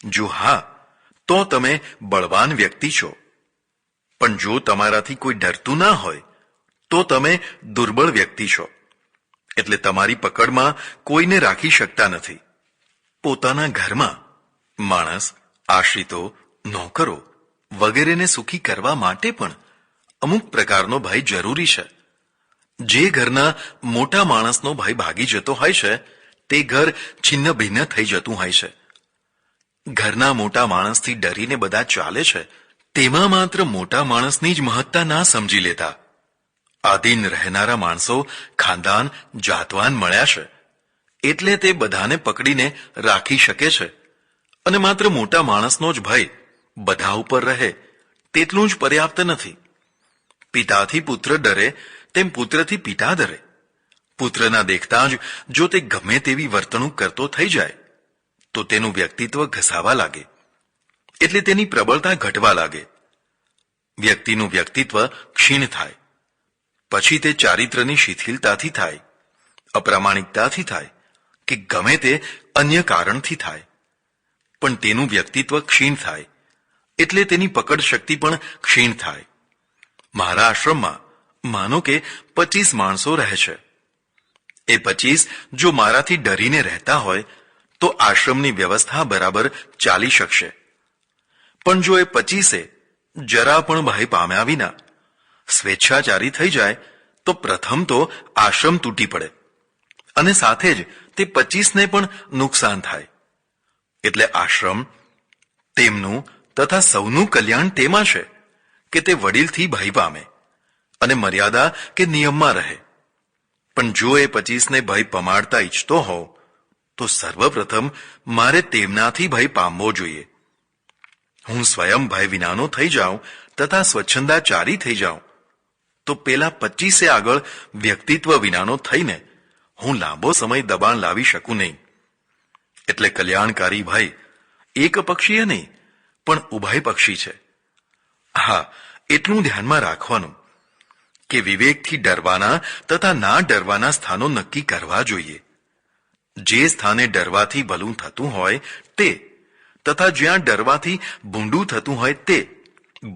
S1: જો હા, તો તમે બળવાન વ્યક્તિ છો. પણ જો તમારાથી કોઈ ડરતું ના હોય તો તમે દુર્બળ વ્યક્તિ છો. એટલે તમારી પકડમાં કોઈને રાખી શકતા નથી. પોતાના ઘરમાં માણસ, આશ્રિતો, નોકરો વગેરેને સુખી કરવા માટે પણ અમુક પ્રકારનો ભય જરૂરી છે. જે ઘરના મોટા માણસનો ભય ભાગી જતો હોય છે તે ઘર છિન્ન ભિન્ન થઈ જતું હોય છે. ઘરના મોટા માણસથી ડરીને બધા ચાલે છે તેમાં માત્ર મોટા માણસની જ મહત્તા ના સમજી લેતા. આધીન રહેનારા માણસો ખાનદાન, જાતવાન મળ્યા છે એટલે તે બધાને પકડીને રાખી શકે છે અને માત્ર મોટા માણસનો જ ભય બધા ઉપર રહે તેટલું જ પર્યાપ્ત નથી. પિતાથી પુત્ર ડરે તેમ પુત્રથી પિતા ડરે. પુત્રના દેખતા જ જો તે ગમે તેવી વર્તણૂક કરતો થઈ જાય તો તેનું વ્યક્તિત્વ ઘસાવા લાગે એટલે તેની પ્રબળતા ઘટવા લાગે. વ્યક્તિનું વ્યક્તિત્વ ક્ષીણ થાય. પછી તે ચારિત્ર્યની શિથિલતાથી થાય, અપ્રામાણિકતાથી થાય કે ગમે તે અન્ય કારણથી થાય, પણ તેનું વ્યક્તિત્વ ક્ષીણ થાય એટલે તેની પકડ શક્તિ પણ ક્ષીણ થાય. મારા આશ્રમમાં માનો કે 25 માણસો રહે છે. એ 25 જો મારાથી ડરીને રહેતા હોય તો આશ્રમની વ્યવસ્થા બરાબર ચાલી શકશે. પણ જો એ 25 જરા પણ ભય પામ્યા વિના સ્વેચ્છાચારી થઈ જાય તો પ્રથમ તો આશ્રમ તૂટી પડે અને સાથે જ તે 25ને પણ નુકસાન થાય. એટલે આશ્રમ, તેમનું તથા સૌનું કલ્યાણ તેમાં છે કે તે વડીલથી ભય પામે અને મર્યાદા કે નિયમમાં રહે. પણ જો એ 25ને ભય પમાડતા ઈચ્છતો હોવ તો સર્વપ્રથમ મારે તેમનાથી ભય પામવો જોઈએ. હું સ્વયં ભય વિનાનો થઈ જાઉં તથા સ્વચ્છંદાચારી થઈ જાઉં તો પેલા 25 આગળ વ્યક્તિત્વ વિનાનો થઈને હું લાંબો સમય દબાણ લાવી શકું નહીં. એટલે કલ્યાણકારી ભય એક પક્ષીય નહીં પણ ઉભય પક્ષી છે. હા, એટલું ધ્યાનમાં રાખવાનું કે વિવેકથી ડરવાના તથા ના ડરવાના સ્થાનો નક્કી કરવા જોઈએ. જે સ્થાને ડરવાથી ભલું થતું હોય તે તથા જ્યાં ડરવાથી ભૂંડું થતું હોય તે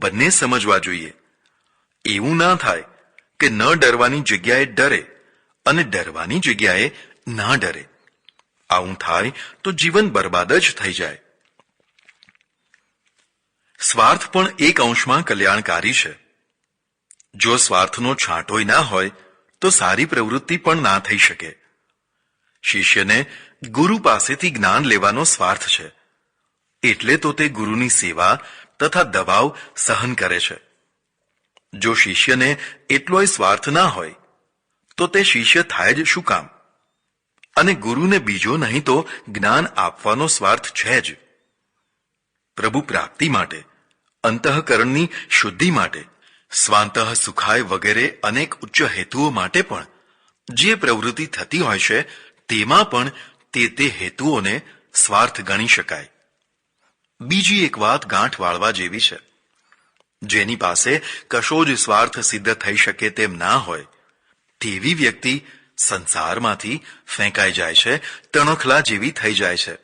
S1: બંને સમજવા જોઈએ. એવું ના થાય કે ન ડરવાની જગ્યાએ ડરે અને ડરવાની જગ્યાએ ના ડરે. આવું થાય તો જીવન બરબાદ જ થઈ જાય. સ્વાર્થ પણ એક અંશમાં કલ્યાણકારી છે. જો સ્વાર્થનો છાંટોય ના હોય તો સારી પ્રવૃત્તિ પણ ના થઈ શકે. શિષ્યને ગુરુ પાસેથી જ્ઞાન લેવાનો સ્વાર્થ છે, એટલે તો તે ગુરુની સેવા તથા દબાવ સહન કરે છે. જો શિષ્યને એટલોય સ્વાર્થ ના હોય તો તે શિષ્ય થાય જ શું કામ? અને ગુરુને બીજો નહીં તો જ્ઞાન આપવાનો સ્વાર્થ છે જ. પ્રભુ પ્રાપ્તિ માટે, અંતઃકરણની શુદ્ધિ માટે, સ્વાંતઃ સુખાય વગેરે અનેક ઉચ્ચ હેતુઓ માટે પણ જે પ્રવૃત્તિ થતી હોય છે તેમાં પણ તે હેતુઓને સ્વાર્થ ગણી શકાય. બીજી એક વાત ગાંઠ વાળવા જેવી છે. જેની પાસે કશો જ સ્વાર્થ સિદ્ધ થઈ શકે તેમ ના હોય તેવી વ્યક્તિ સંસારમાંથી ફેંકાઈ જાય છે, તણખલા જેવી થઈ જાય છે.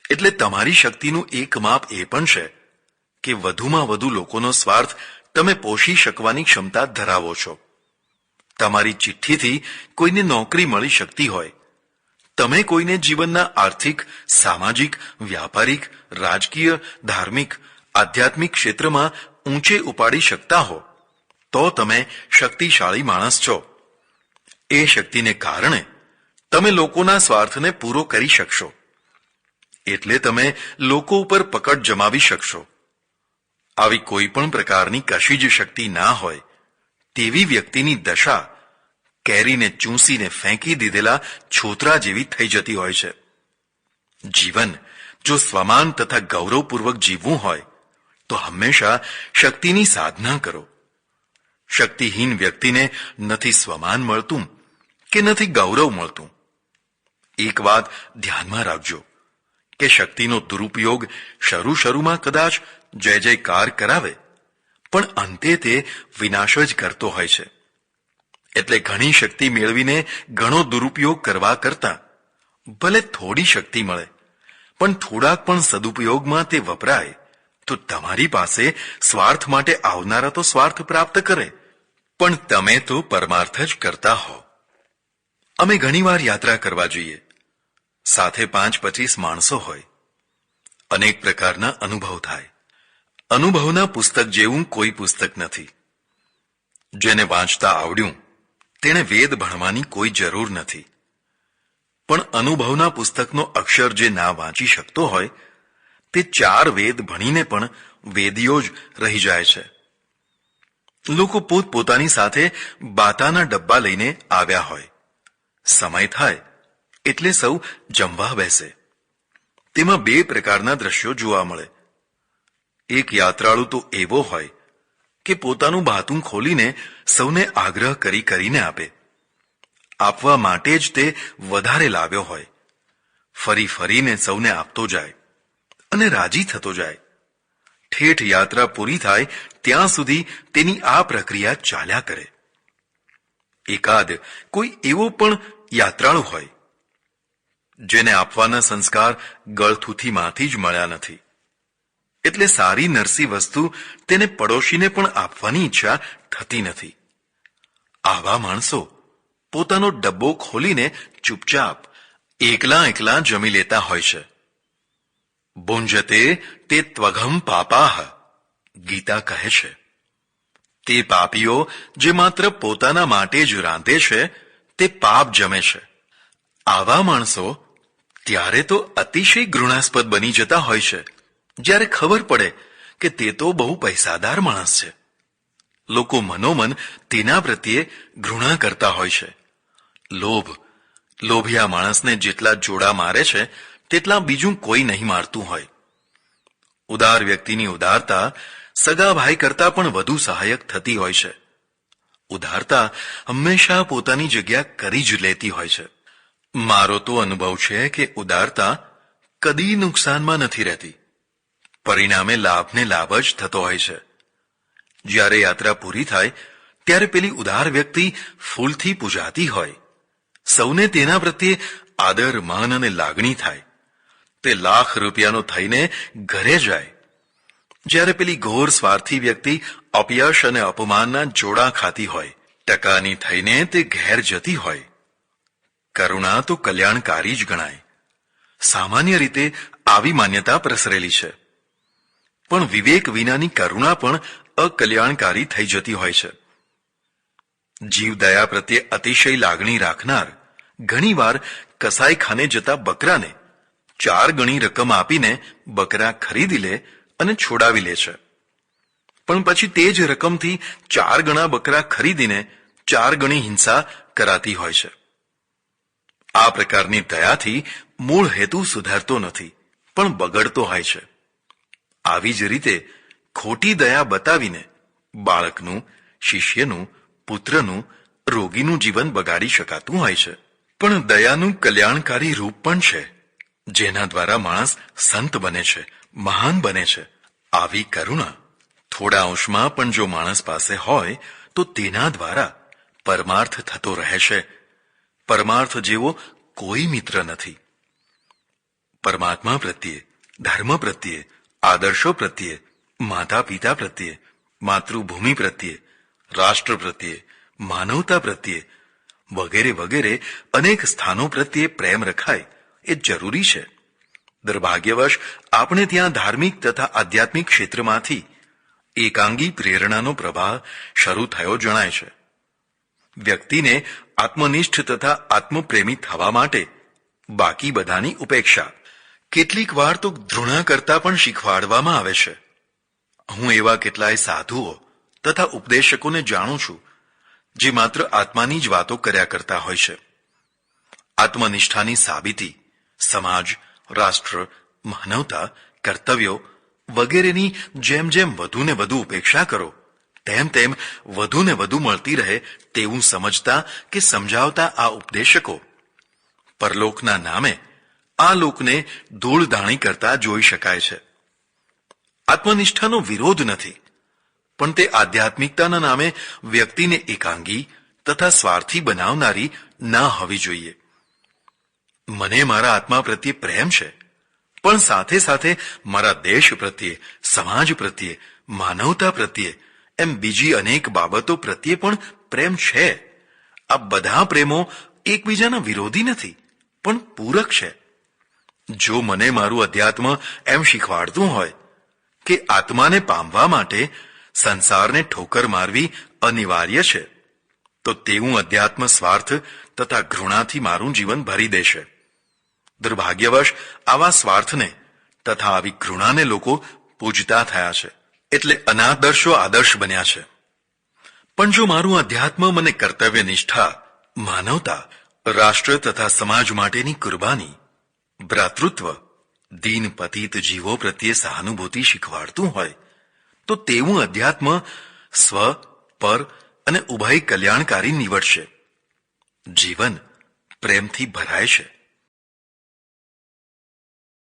S1: એટલે તમારી શક્તિનું એક માપ એ પણ છે કે વધુમાં વધુ લોકોનો સ્વાર્થ તમે પોષી શકવાની ક્ષમતા ધરાવો છો. તમારી ચિઠ્ઠીથી કોઈને નોકરી મળી શકતી હોય, તમે કોઈને જીવનના આર્થિક, સામાજિક, વ્યાપારિક, રાજકીય, ધાર્મિક, આધ્યાત્મિક ક્ષેત્રમાં ઊંચે ઉપાડી શકતા હો તો તમે શક્તિશાળી માણસ છો. એ શક્તિને કારણે તમે લોકોના સ્વાર્થને પૂરો કરી શકશો. એટલે તમે લોકો ઉપર પકડ જમાવી શકશો. આવી કોઈ પણ પ્રકારની કશી જ શક્તિ ના હોય તેવી વ્યક્તિની દશા કેરીને ચૂંસીને ફેંકી દીધેલા છોતરા જેવી થઈ જતી હોય છે. જીવન જો સ્વમાન તથા ગૌરવપૂર્વક જીવવું હોય તો હંમેશા શક્તિની સાધના કરો. શક્તિહીન વ્યક્તિને નથી સ્વમાન મળતું કે નથી ગૌરવ મળતું. એક વાત ધ્યાનમાં રાખજો કે શક્તિનો દુરુપયોગ શરૂમાં કદાચ જય જયકાર કરાવે પણ અંતે તે વિનાશ જ કરતો હોય છે. એટલે ઘણી શક્તિ મેળવીને ઘણો દુરુપયોગ કરવા કરતા ભલે થોડી શક્તિ મળે પણ થોડાક પણ સદુપયોગમાં તે વપરાય તો તમારી પાસે સ્વાર્થ માટે આવનારા તો સ્વાર્થ પ્રાપ્ત કરે પણ તમે તો પરમાર્થ જ કરતા હો. અમે ઘણીવાર યાત્રા કરવા જઈએ. સાથે 5-25 માણસો હોય. અનેક પ્રકારના અનુભવ થાય. અનુભવના પુસ્તક જેવું કોઈ પુસ્તક નથી. જેને વાંચતા આવડ્યું તેણે વેદ ભણવાની કોઈ જરૂર નથી. પણ અનુભવના પુસ્તકનો અક્ષર જે ના વાંચી શકતો હોય તે 4 વેદ ભણીને પણ વેદીઓ જ રહી જાય છે. લોકો પોતપોતાની સાથે બાતાના ડબ્બા લઈને આવ્યા હોય. સમય થાય એટલે સૌ જમવા બેસે. તેમાં 2 પ્રકારના દ્રશ્યો જોવા મળે. એક યાત્રાળુ તો એવો હોય કે પોતાનું બાતું ખોલીને સૌને આગ્રહ કરીને આપે. આપવા માટે જ તે વધારે લાવ્યો હોય. ફરીને સૌને આપતો જાય અને રાજી થતો જાય. ઠેઠ યાત્રા પૂરી થાય ત્યાં સુધી તેની આ પ્રક્રિયા ચાલ્યા કરે. એકાદ કોઈ એવો પણ યાત્રાળુ હોય જેને આપવાના સંસ્કાર ગળથૂથીમાંથી જ મળ્યા નથી. એટલે સારી નરસી વસ્તુ તેને પડોશીને પણ આપવાની ઈચ્છા થતી નથી. આવા માણસો પોતાનો ડબ્બો ખોલીને ચૂપચાપ એકલા જમી લેતા હોય છે. ભુંજતે તે ત્વઘમ પાપાહ ગીતા કહે છે. તે પાપીઓ જે માત્ર પોતાના માટે જ રાંધે છે તે પાપ જમે છે. આવા માણસો ત્યારે તો અતિશય ઘૃણાસ્પદ બની જતા હોય છે જ્યારે ખબર પડે કે તે તો બહુ પૈસાદાર માણસ છે. લોકો મનોમન તેના પ્રત્યે ઘૃણા કરતા હોય છે. લોભિયા માણસને જેટલા જોડા મારે છે તેટલા બીજું કોઈ નહીં મારતું હોય. ઉદાર વ્યક્તિની ઉદારતા સગા ભાઈ કરતા પણ વધુ સહાયક થતી હોય છે. ઉદારતા હંમેશા પોતાની જગ્યા કરી જ લેતી હોય છે. મારો તો અનુભવ છે કે ઉદારતા કદી નુકસાનમાં નથી રહેતી. પરિણામે લાભને લાભ જ થતો હોય છે. જ્યારે યાત્રા પૂરી થાય ત્યારે પેલી ઉદાર વ્યક્તિ ફૂલથી પૂજાતી હોય. સૌને તેના પ્રત્યે આદર, માન અને લાગણી થાય. તે લાખ રૂપિયાનો થઈને ઘરે જાય. જ્યારે પેલી ઘોર સ્વાર્થી વ્યક્તિ અપયશ અને અપમાનના જોડા ખાતી હોય. ટકાની થઈને તે ઘેર જતી હોય. કરુણા તો કલ્યાણકારી જ ગણાય. સામાન્ય રીતે આવી માન્યતા પ્રસરેલી છે. પણ વિવેક વિનાની કરુણા પણ અકલ્યાણકારી થઈ જતી હોય છે. જીવદયા પ્રત્યે અતિશય લાગણી રાખનાર ઘણીવાર કસાઈખાને જતા બકરાને 4 ગણી રકમ આપીને બકરા ખરીદી લે અને છોડાવી લે છે, પણ પછી તે જ રકમથી 4 ગણા બકરા ખરીદીને 4 ગણી હિંસા કરાતી હોય છે. આ પ્રકારની દયાથી મૂળ હેતુ સુધારતો નથી, પણ બગડતો હોય છે. આવી જ રીતે ખોટી દયા બતાવીને બાળકનું, શિષ્યનું, પુત્રનું, રોગીનું જીવન બગાડી શકાતું હોય છે. પણ દયાનું કલ્યાણકારી રૂપ પણ છે, જેના દ્વારા માણસ સંત બને છે, મહાન બને છે. આવી કરુણા થોડા અંશમાં પણ જો માણસ પાસે હોય તો તેના દ્વારા પરમાર્થ થતો રહે છે. પરમાર્થ જેવો કોઈ મિત્ર નથી. પરમાત્મા પ્રત્યે, ધર્મ પ્રત્યે, આદર્શો પ્રત્યે, માતા પિતા પ્રત્યે, માતૃભૂમિ પ્રત્યે, રાષ્ટ્ર પ્રત્યે, માનવતા પ્રત્યે વગેરે વગેરે અનેક સ્થાનો પ્રત્યે પ્રેમ રખાય એ જરૂરી છે. દુર્ભાગ્યવશ આપણે ત્યાં ધાર્મિક તથા આધ્યાત્મિક ક્ષેત્રમાંથી એકાંગી પ્રેરણાનો પ્રવાહ શરૂ થયો જણાય છે. વ્યક્તિને આત્મનિષ્ઠ તથા આત્મપ્રેમી થવા માટે બાકી બધાની ઉપેક્ષા, કેટલીક વાર તો ઘૃણા કરતા પણ શીખવાડવામાં આવે છે. હું એવા કેટલાય સાધુઓ તથા ઉપદેશકોને જાણું છું જે માત્ર આત્માની જ વાતો કર્યા કરતા હોય છે. આત્મનિષ્ઠાની સાબિતી સમાજ, રાષ્ટ્ર, માનવતા, કર્તવ્યો વગેરેની જેમ જેમ વધુને વધુ ઉપેક્ષા કરો તેમ તેમ વધુને વધુ મળતી રહે તેવું સમજતા કે સમજાવતા આ ઉપદેશકો પરલોકના નામે આ લોકને ધૂળધાણી કરતા જોઈ શકાય છે. આત્મનિષ્ઠાનો વિરોધ નથી, પણ તે આધ્યાત્મિકતાના નામે વ્યક્તિને એકાંગી તથા સ્વાર્થી બનાવનારી ના હોવી જોઈએ. મને મારા આત્મા પ્રત્યે પ્રેમ છે, પણ સાથે સાથે મારા દેશ પ્રત્યે, સમાજ પ્રત્યે, માનવતા પ્રત્યે એમ બીજી અનેક બાબતો પ્રત્યે પણ પ્રેમ છે. આ બધા પ્રેમો એકબીજાના વિરોધી નથી, પણ પૂરક છે. જો મને મારું અધ્યાત્મ એમ શીખવાડતું હોય કે આત્માને પામવા માટે સંસારને ઠોકર મારવી અનિવાર્ય છે, તો તેવું અધ્યાત્મ સ્વાર્થ તથા ઘૃણાથી મારું જીવન ભરી દેશે. દુર્ભાગ્યવશ આવા સ્વાર્થને તથા આવી ઘૃણાને લોકો પૂજતા થયા છે, એટલે અનાદર્શો આદર્શ બન્યા છે. પણ જો મારું અધ્યાત્મ મને કર્તવ્ય નિષ્ઠા, માનવતા, રાષ્ટ્ર તથા સમાજ માટેની કુરબાની, ભ્રાતૃત્વ, દીન પતિત જીવો પ્રત્યે સહાનુભૂતિ શીખવાડતું હોય તો તેવું અધ્યાત્મ સ્વ, પર અને ઉભય કલ્યાણકારી નીવડશે. જીવન પ્રેમથી ભરાય છે.